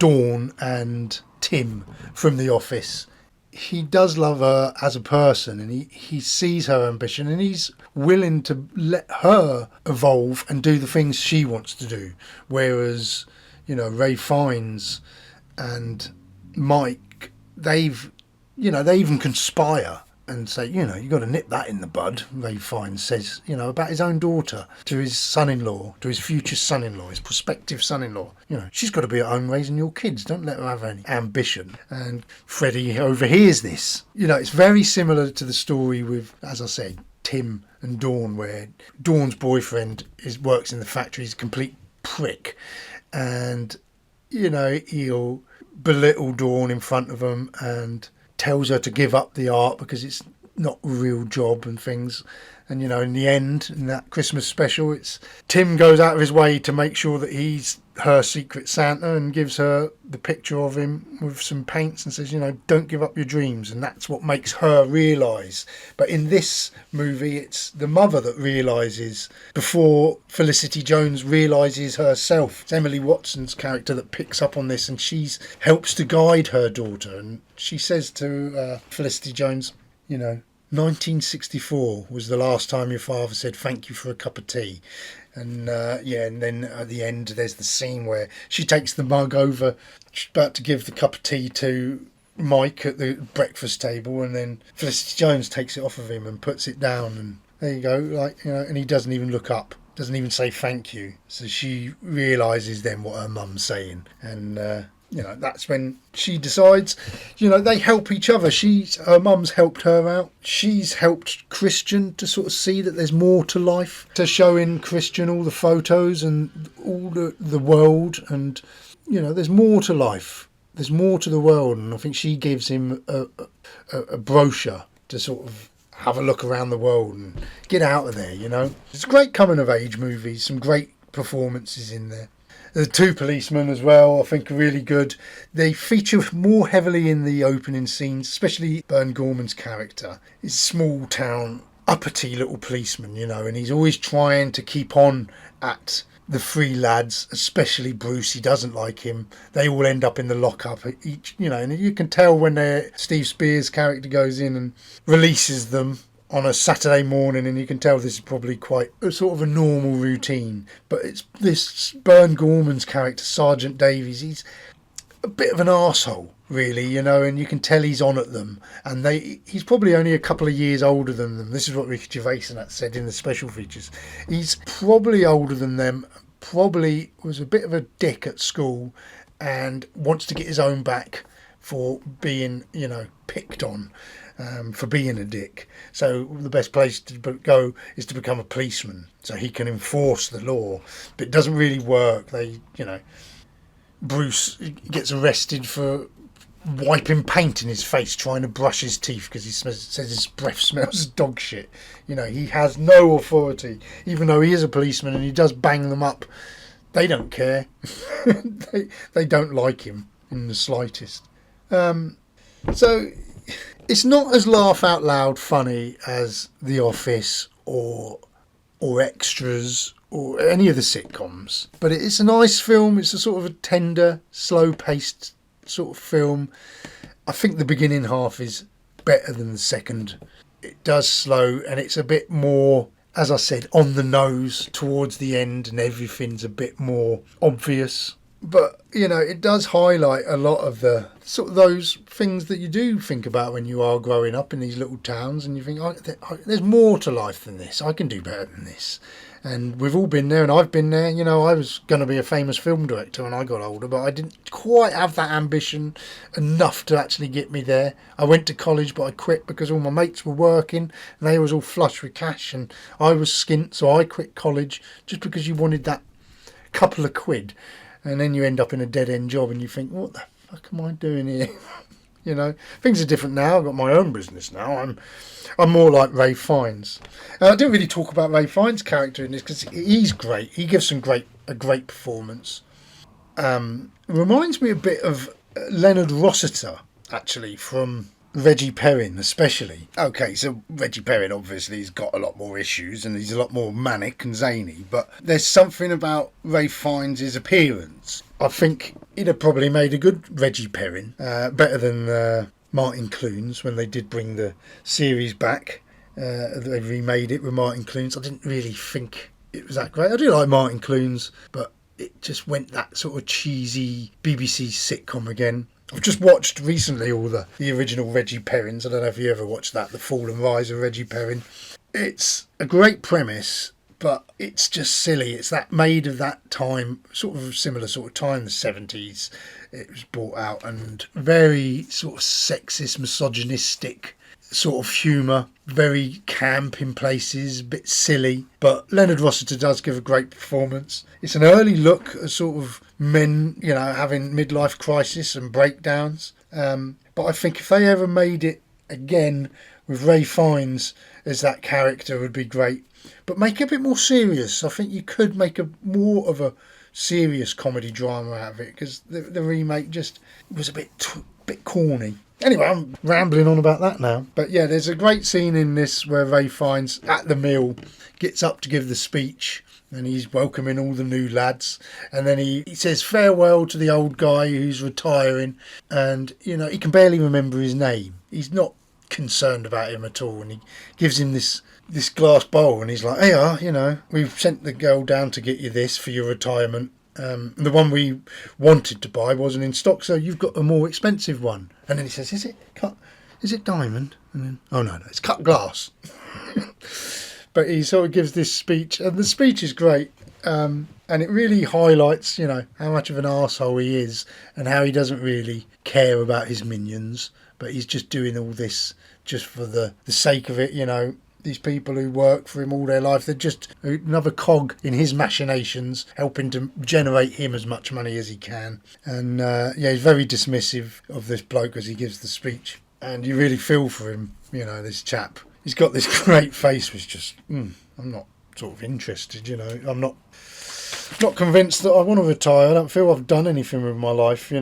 Dawn and Tim from The Office. He does love her as a person, and he sees her ambition, and he's willing to let her evolve and do the things she wants to do. Whereas, Ray Fiennes and Mike, they even conspire and say, you got to nip that in the bud. Ray Fiennes says, about his own daughter to his son-in-law, to his future son-in-law, his prospective son-in-law. She's got to be at home raising your kids. Don't let her have any ambition. And Freddie overhears this. It's very similar to the story with, as I said, Tim and Dawn, where Dawn's boyfriend works in the factory. He's a complete prick. And, he'll belittle Dawn in front of him and tells her to give up the art because it's not a real job and things. And, in the end, in that Christmas special, it's Tim goes out of his way to make sure that he's her secret Santa and gives her the picture of him with some paints and says, don't give up your dreams. And that's what makes her realise. But in this movie, it's the mother that realises before Felicity Jones realises herself. It's Emily Watson's character that picks up on this, and she helps to guide her daughter. And she says to Felicity Jones, 1964 was the last time your father said thank you for a cup of tea. And and then at the end there's the scene where she takes the mug over, she's about to give the cup of tea to Mike at the breakfast table, and then Felicity Jones takes it off of him and puts it down, and there you go, like, you know, and he doesn't even look up, doesn't even say thank you. So she realises then what her mum's saying, and you know, that's when she decides, you know, they help each other. Her mum's helped her out. She's helped Christian to sort of see that there's more to life, to showing Christian all the photos and all the world, and, you know, there's more to life. There's more to the world, and I think she gives him a brochure to sort of have a look around the world and get out of there, you know. It's a great coming-of-age movie, some great performances in there. The two policemen as well, I think, are really good. They feature more heavily in the opening scenes, especially Bern Gorman's character. He's a small town, uppity little policeman, you know, and he's always trying to keep on at the three lads, especially Bruce. He doesn't like him. They all end up in the lockup each, you know, and you can tell when Steve Spears' character goes in and releases them on a Saturday morning, and you can tell this is probably quite a sort of a normal routine. But it's this Bern Gorman's character, Sergeant Davies, he's a bit of an arsehole, really, you know, and you can tell he's on at them, and he's probably only a couple of years older than them. This is what Ricky Gervais said in the special features. He's probably older than them, probably was a bit of a dick at school and wants to get his own back for being, you know, picked on, for being a dick. So the best place to go is to become a policeman so he can enforce the law. But it doesn't really work. Bruce gets arrested for wiping paint in his face, trying to brush his teeth because he says his breath smells of dog shit. You know, he has no authority, even though he is a policeman and he does bang them up. They don't care. they don't like him in the slightest. So it's not as laugh out loud funny as The Office or Extras or any of the sitcoms, but it's a nice film. It's a sort of a tender, slow paced sort of film. I think the beginning half is better than the second. It does slow, and it's a bit more, as I said, on the nose towards the end, and everything's a bit more obvious. But, you know, it does highlight a lot of the sort of those things that you do think about when you are growing up in these little towns, and you think, there's more to life than this. I can do better than this. And we've all been there, and I've been there. You know, I was going to be a famous film director when I got older, but I didn't quite have that ambition enough to actually get me there. I went to college, but I quit because all my mates were working, and they was all flush with cash, and I was skint, so I quit college just because you wanted that couple of quid. And then you end up in a dead-end job, and you think, what the fuck am I doing here? You know, things are different now. I've got my own business now. I'm more like Ray Fiennes. I didn't really talk about Ray Fiennes' character in this because he's great. He gives a great performance. Reminds me a bit of Leonard Rossiter, actually, from Reggie Perrin especially. Okay, so Reggie Perrin obviously has got a lot more issues and he's a lot more manic and zany, but there's something about Ray Fiennes' appearance. I think he'd have probably made a good Reggie Perrin, better than Martin Clunes when they did bring the series back. They remade it with Martin Clunes. I didn't really think it was that great. I do like Martin Clunes, but it just went that sort of cheesy BBC sitcom again. I've just watched recently all the original Reggie Perrins. I don't know if you ever watched that, The Fall and Rise of Reggie Perrin. It's a great premise, but it's just silly. It's that made of that time, sort of similar sort of time, the 70s. It was brought out, and very sort of sexist, misogynistic sort of humour, very camp in places, a bit silly. But Leonard Rossiter does give a great performance. It's an early look at sort of men, you know, having midlife crisis and breakdowns. But I think if they ever made it again with Ray Fiennes as that character, would be great. But make it a bit more serious. I think you could make more of a serious comedy drama out of it, because the remake just was a bit corny. Anyway, I'm rambling on about that now. But yeah, there's a great scene in this where Ray Fiennes, at the meal, gets up to give the speech, and he's welcoming all the new lads, and then he says farewell to the old guy who's retiring, and, you know, he can barely remember his name. He's not concerned about him at all, and he gives him this glass bowl, and he's like, hey, you know, we've sent the girl down to get you this for your retirement. The one we wanted to buy wasn't in stock, so you've got a more expensive one. And then he says, is it diamond? And then, oh no, it's cut glass. But he sort of gives this speech, and the speech is great. And it really highlights, how much of an arsehole he is and how he doesn't really care about his minions, but he's just doing all this just for the sake of it, These people who work for him all their life, they're just another cog in his machinations, helping to generate him as much money as he can. And he's very dismissive of this bloke as he gives the speech. And you really feel for him, this chap. He's got this great face, which just, I'm not sort of interested, I'm not convinced that I want to retire. I don't feel I've done anything with my life,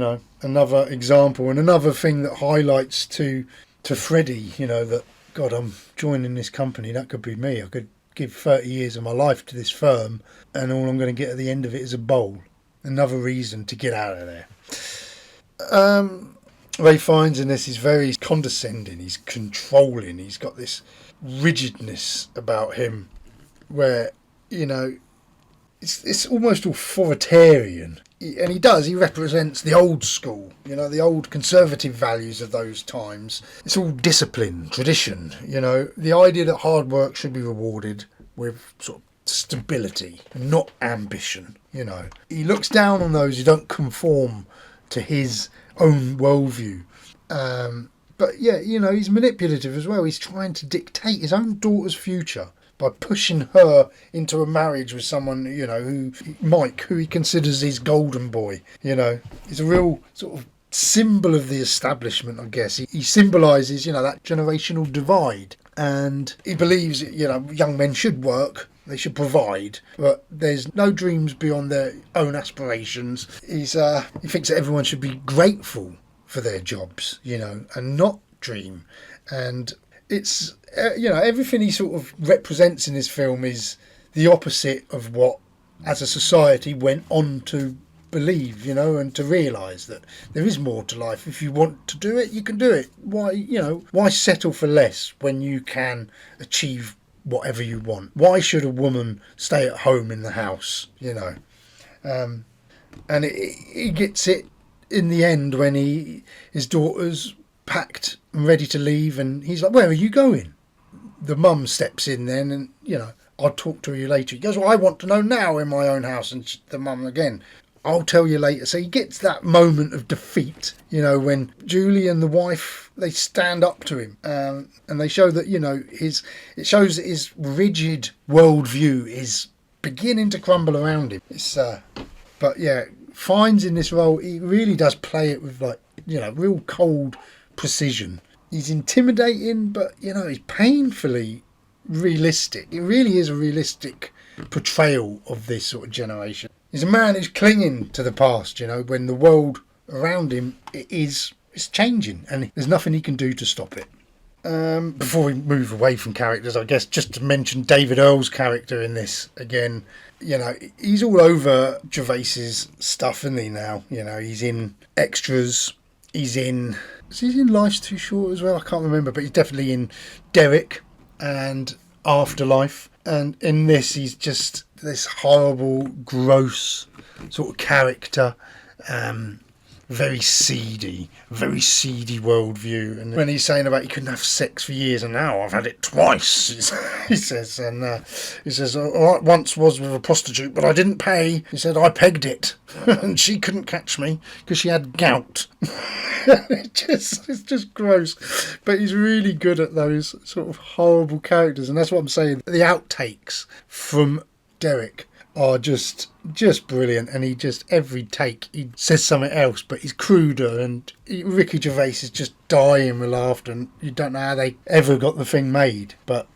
Another example and another thing that highlights to Freddie, that, God, I'm joining this company. That could be me. I could give 30 years of my life to this firm and all I'm going to get at the end of it is a bowl. Another reason to get out of there. Ray Fiennes in this is very condescending. He's controlling. He's got this rigidness about him where, it's almost authoritarian. And he represents the old school, the old conservative values of those times. It's all discipline, tradition, the idea that hard work should be rewarded with sort of stability, not ambition, He looks down on those who don't conform to his own worldview. But yeah, he's manipulative as well. He's trying to dictate his own daughter's future by pushing her into a marriage with someone, who he considers his golden boy. He's a real sort of symbol of the establishment, I guess. He symbolises, that generational divide. And he believes, young men should work, they should provide, but there's no dreams beyond their own aspirations. He thinks that everyone should be grateful for their jobs, and not dream. And it's, everything he sort of represents in this film is the opposite of what, as a society, went on to believe, and to realise that there is more to life. If you want to do it, you can do it. Why settle for less when you can achieve whatever you want? Why should a woman stay at home in the house, And he gets it in the end when his daughter's packed and ready to leave, and he's like, "Where are you going?" The mum steps in then, and "I'll talk to you later." He goes, "Well, I want to know now in my own house." And the mum again, "I'll tell you later." So he gets that moment of defeat, when Julie and the wife, they stand up to him, and they show that, it shows that his rigid worldview is beginning to crumble around him. But yeah, Fiennes in this role, he really does play it with real cold precision. He's intimidating, but he's painfully realistic. It really is a realistic portrayal of this sort of generation. He's a man who's clinging to the past, when the world around him it's changing and there's nothing he can do to stop it. Before we move away from characters, I guess just to mention David Earl's character in this again. He's all over Gervais's stuff, isn't he now? He's in Extras. He's in Life's Too Short as well? I can't remember, but he's definitely in Derek and Afterlife. And in this, he's just this horrible, gross sort of character. Very seedy worldview. And when he's saying about he couldn't have sex for years, and now I've had it twice, he says. And he says, "I once was with a prostitute, but I didn't pay." He said, "I pegged it, and she couldn't catch me because she had gout." It's just gross. But he's really good at those sort of horrible characters, and that's what I'm saying. The outtakes from Derek are just brilliant, and every take he says something else, but he's cruder, and Ricky Gervais is just dying with laughter, and you don't know how they ever got the thing made, but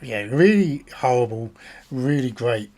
really horrible, really great.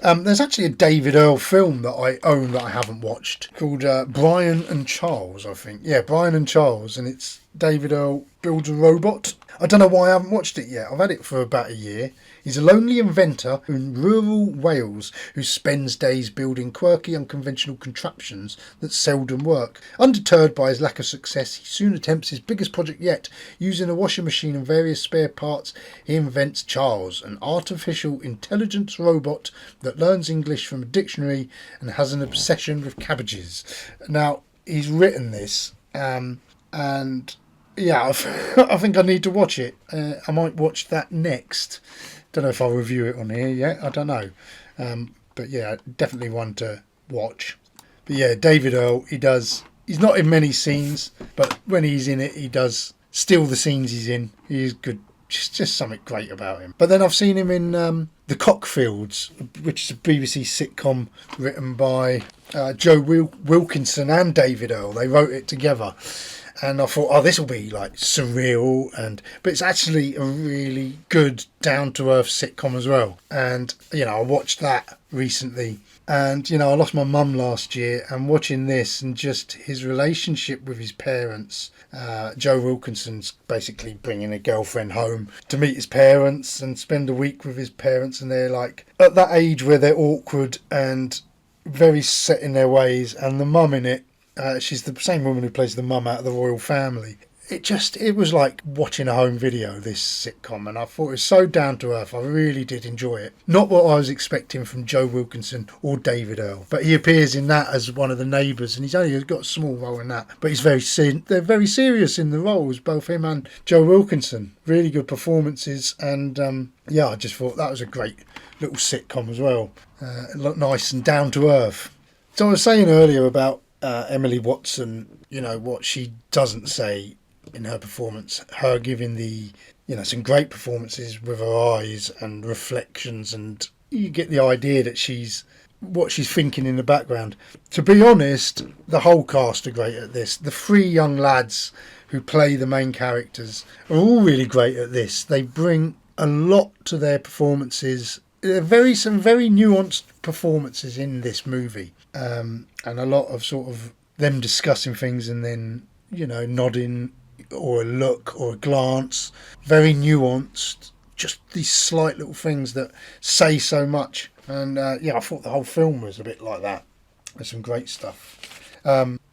There's actually a David Earl film that I own that I haven't watched called Brian and Charles, I think. Yeah, Brian and Charles, and it's David Earl builds a robot. I don't know why I haven't watched it yet. I've had it for about a year. He's a lonely inventor in rural Wales who spends days building quirky, unconventional contraptions that seldom work. Undeterred by his lack of success, he soon attempts his biggest project yet. Using a washing machine and various spare parts, he invents Charles, an artificial intelligence robot that learns English from a dictionary and has an obsession with cabbages. Now, he's written this, and yeah, I think I need to watch it. I might watch that next. Don't know if I'll review it on here yet. I don't know. But yeah, definitely one to watch. But yeah, David Earl, he's not in many scenes, but when he's in it, he does steal the scenes he's in. He is good. Just something great about him. But then I've seen him in The Cockfields, which is a BBC sitcom written by Joe Wilkinson and David Earl. They wrote it together. And I thought, this will be like surreal, but it's actually a really good, down-to-earth sitcom as well. And I watched that recently, and I lost my mum last year, and watching this and just his relationship with his parents. Joe Wilkinson's basically bringing a girlfriend home to meet his parents and spend a week with his parents, and they're like at that age where they're awkward and very set in their ways. And the mum in it. She's the same woman who plays the mum out of the royal family. It was like watching a home video, this sitcom, and I thought it was so down to earth. I really did enjoy it. Not what I was expecting from Joe Wilkinson or David Earl, but he appears in that as one of the neighbours, and he's only got a small role in that. But they're very serious in the roles, both him and Joe Wilkinson. Really good performances, and I just thought that was a great little sitcom as well. It looked nice and down to earth. So I was saying earlier about Emily Watson, what she doesn't say in her performance, her giving some great performances with her eyes and reflections, and you get the idea that what she's thinking in the background. To be honest, the whole cast are great at this. The three young lads who play the main characters are all really great at this. They bring a lot to their performances. Some very nuanced performances in this movie. And a lot of sort of them discussing things and then, nodding or a look or a glance. Very nuanced. Just these slight little things that say so much. And I thought the whole film was a bit like that. There's some great stuff.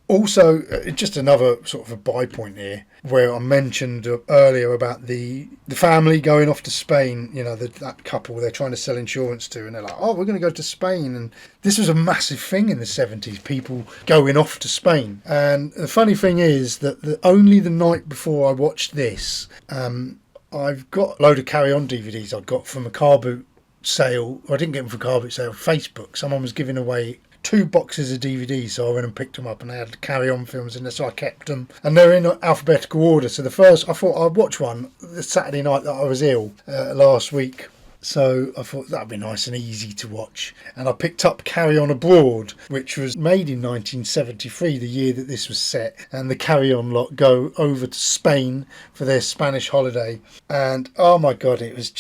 Also, just another sort of a by point here, where I mentioned earlier about the family going off to Spain, that couple they're trying to sell insurance to, and they're like, we're going to go to Spain. And this was a massive thing in the 70s, people going off to Spain. And the funny thing is that only the night before I watched this, I've got a load of Carry On DVDs I got from a car boot sale. I didn't get them from a car boot sale, Facebook. Someone was giving away 2 boxes of DVDs, so I went and picked them up, and they had Carry On films in there, so I kept them, and they're in alphabetical order. So the first, I thought I'd watch one the Saturday night that I was ill last week, so I thought that'd be nice and easy to watch, and I picked up Carry On Abroad, which was made in 1973, the year that this was set, and the Carry On lot go over to Spain for their Spanish holiday, and oh my god, it was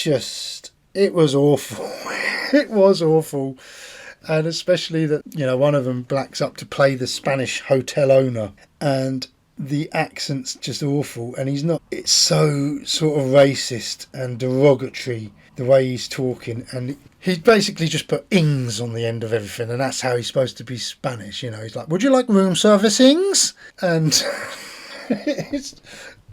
awful. It was awful. And especially that, one of them blacks up to play the Spanish hotel owner, and the accent's just awful, and it's so sort of racist and derogatory the way he's talking, and he's basically just put ings on the end of everything, and that's how he's supposed to be Spanish. He's like, would you like room service ings? And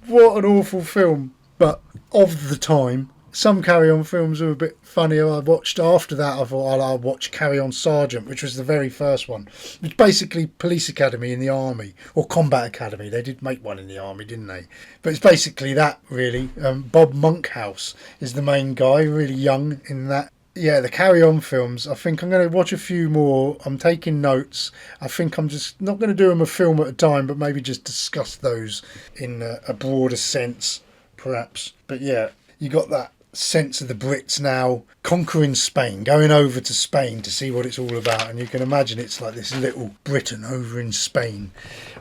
what an awful film. But of the time, some Carry On films are a bit funnier. I watched after that, I thought I'll watch Carry On Sergeant, which was the very first one. It's basically Police Academy in the Army, or Combat Academy. They did make one in the Army, didn't they? But it's basically that, really. Bob Monkhouse is the main guy, really young in that. Yeah, the Carry On films, I think I'm going to watch a few more. I'm taking notes. I think I'm just not going to do them a film at a time, but maybe just discuss those in a broader sense, perhaps. But yeah, you got that sense of the Brits now conquering Spain, going over to Spain to see what it's all about, and you can imagine it's like this little Britain over in Spain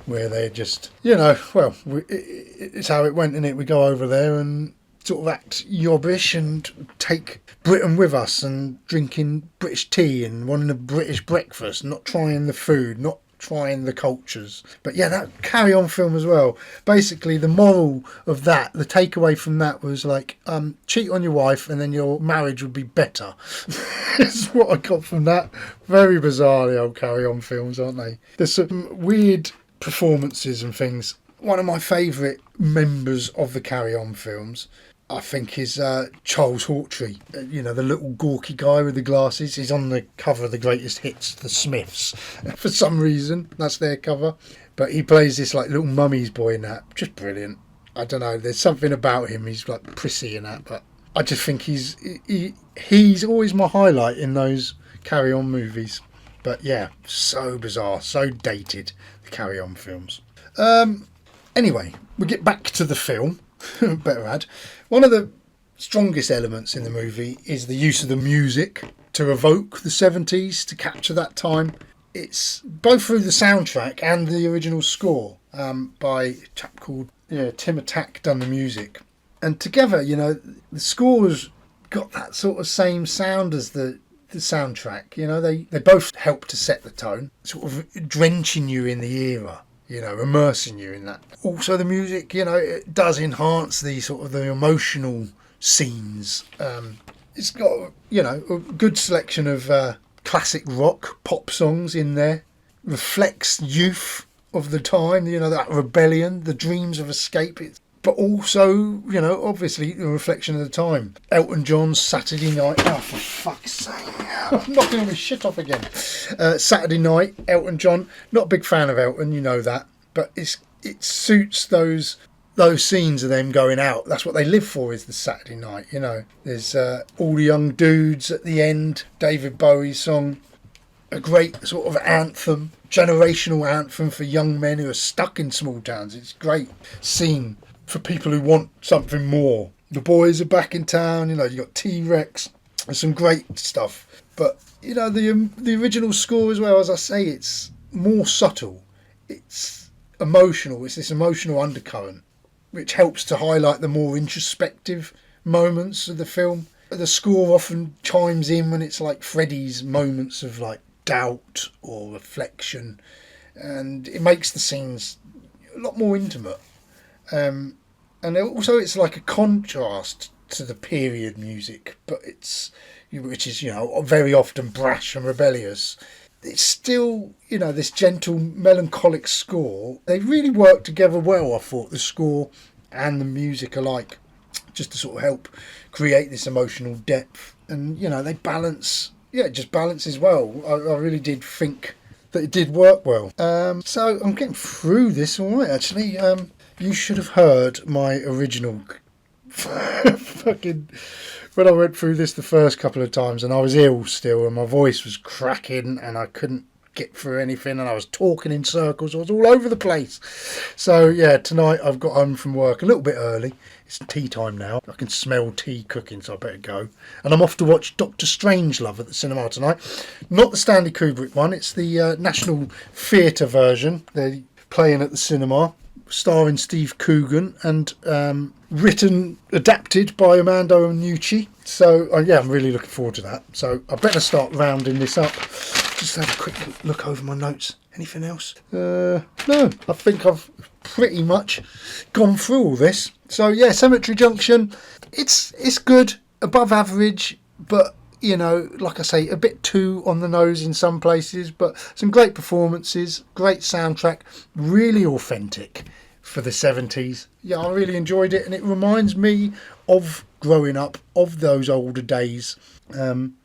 where they're just, it's how it went, innit? We go over there and sort of act yobbish and take Britain with us, and drinking British tea and wanting a British breakfast, not trying the food, not trying the cultures. But yeah, that Carry On film as well, basically the moral of that, the takeaway from that was like, cheat on your wife and then your marriage would be better. That's what I got from that. Very bizarre, the old Carry On films, aren't they? There's some weird performances and things. One of my favourite members of the Carry On films, I think, is Charles Hawtrey. The little gawky guy with the glasses. He's on the cover of the Greatest Hits, The Smiths. For some reason, that's their cover. But he plays this like little mummy's boy in that. Just brilliant. I don't know, there's something about him. He's like prissy and that, but I just think he's always my highlight in those Carry On movies. But yeah, so bizarre, so dated, the Carry On films. Anyway, we get back to the film. Better add. One of the strongest elements in the movie is the use of the music to evoke the 70s, to capture that time. It's both through the soundtrack and the original score by a chap called Tim Attack done the music. And together, the score's got that sort of same sound as the soundtrack. They both help to set the tone, sort of drenching you in the era, immersing you in that. Also the music, it does enhance the sort of the emotional scenes. It's got, a good selection of classic rock, pop songs in there. Reflects youth of the time, that rebellion, the dreams of escape. But also, obviously a reflection of the time. Elton John's Saturday Night. Oh, for fuck's sake. I'm knocking all this shit off again. Saturday Night, Elton John. Not a big fan of Elton, you know that. But it suits those scenes of them going out. That's what they live for, is the Saturday night, There's all the young dudes at the end. David Bowie's song. A great sort of anthem. Generational anthem for young men who are stuck in small towns. It's a great scene for people who want something more. The boys are back in town, you got T-Rex. There's some great stuff. But, the original score as well, as I say, it's more subtle. It's emotional. It's this emotional undercurrent, which helps to highlight the more introspective moments of the film. The score often chimes in when it's like Freddie's moments of like doubt or reflection, and it makes the scenes a lot more intimate. And also it's like a contrast to the period music, but which is very often brash and rebellious. It's still this gentle melancholic score. They really work together well, I thought, the score and the music alike, just to sort of help create this emotional depth. And they balance, it just balances well. I really did think that it did work well. So I'm getting through this all right, actually. You should have heard my original fucking... When I went through this the first couple of times, and I was ill still, and my voice was cracking, and I couldn't get through anything, and I was talking in circles. I was all over the place. So, yeah, tonight I've got home from work a little bit early. It's tea time now. I can smell tea cooking, so I better go. And I'm off to watch Dr. Strangelove at the cinema tonight. Not the Stanley Kubrick one. It's the National Theatre version. They're playing at the cinema, starring Steve Coogan, and adapted by Armando Iannucci. So I'm really looking forward to that. So I better start rounding this up. Just have a quick look over my notes. Anything else? No, I think I've pretty much gone through all this. So yeah, Cemetery Junction, it's good, above average, but like I say, a bit too on the nose in some places, but some great performances, great soundtrack, really authentic for the 70s. Yeah, I really enjoyed it, and it reminds me of growing up, of those older days.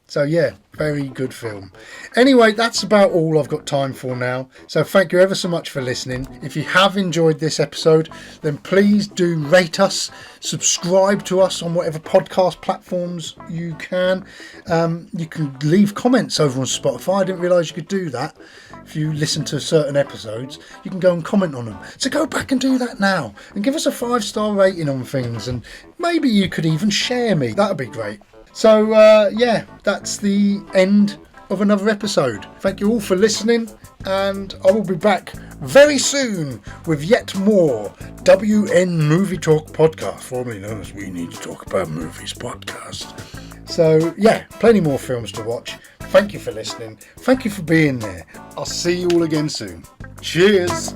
So yeah, very good film. Anyway, that's about all I've got time for now. So thank you ever so much for listening. If you have enjoyed this episode, then please do rate us, subscribe to us on whatever podcast platforms you can. You can leave comments over on Spotify. I didn't realise you could do that. If you listen to certain episodes, you can go and comment on them. So go back and do that now and give us a 5-star rating on things, and maybe you could even share me. That'd be great. So, that's the end of another episode. Thank you all for listening, and I will be back very soon with yet more WN Movie Talk podcast, formerly known as We Need to Talk About Movies podcast. So, yeah, plenty more films to watch. Thank you for listening. Thank you for being there. I'll see you all again soon. Cheers.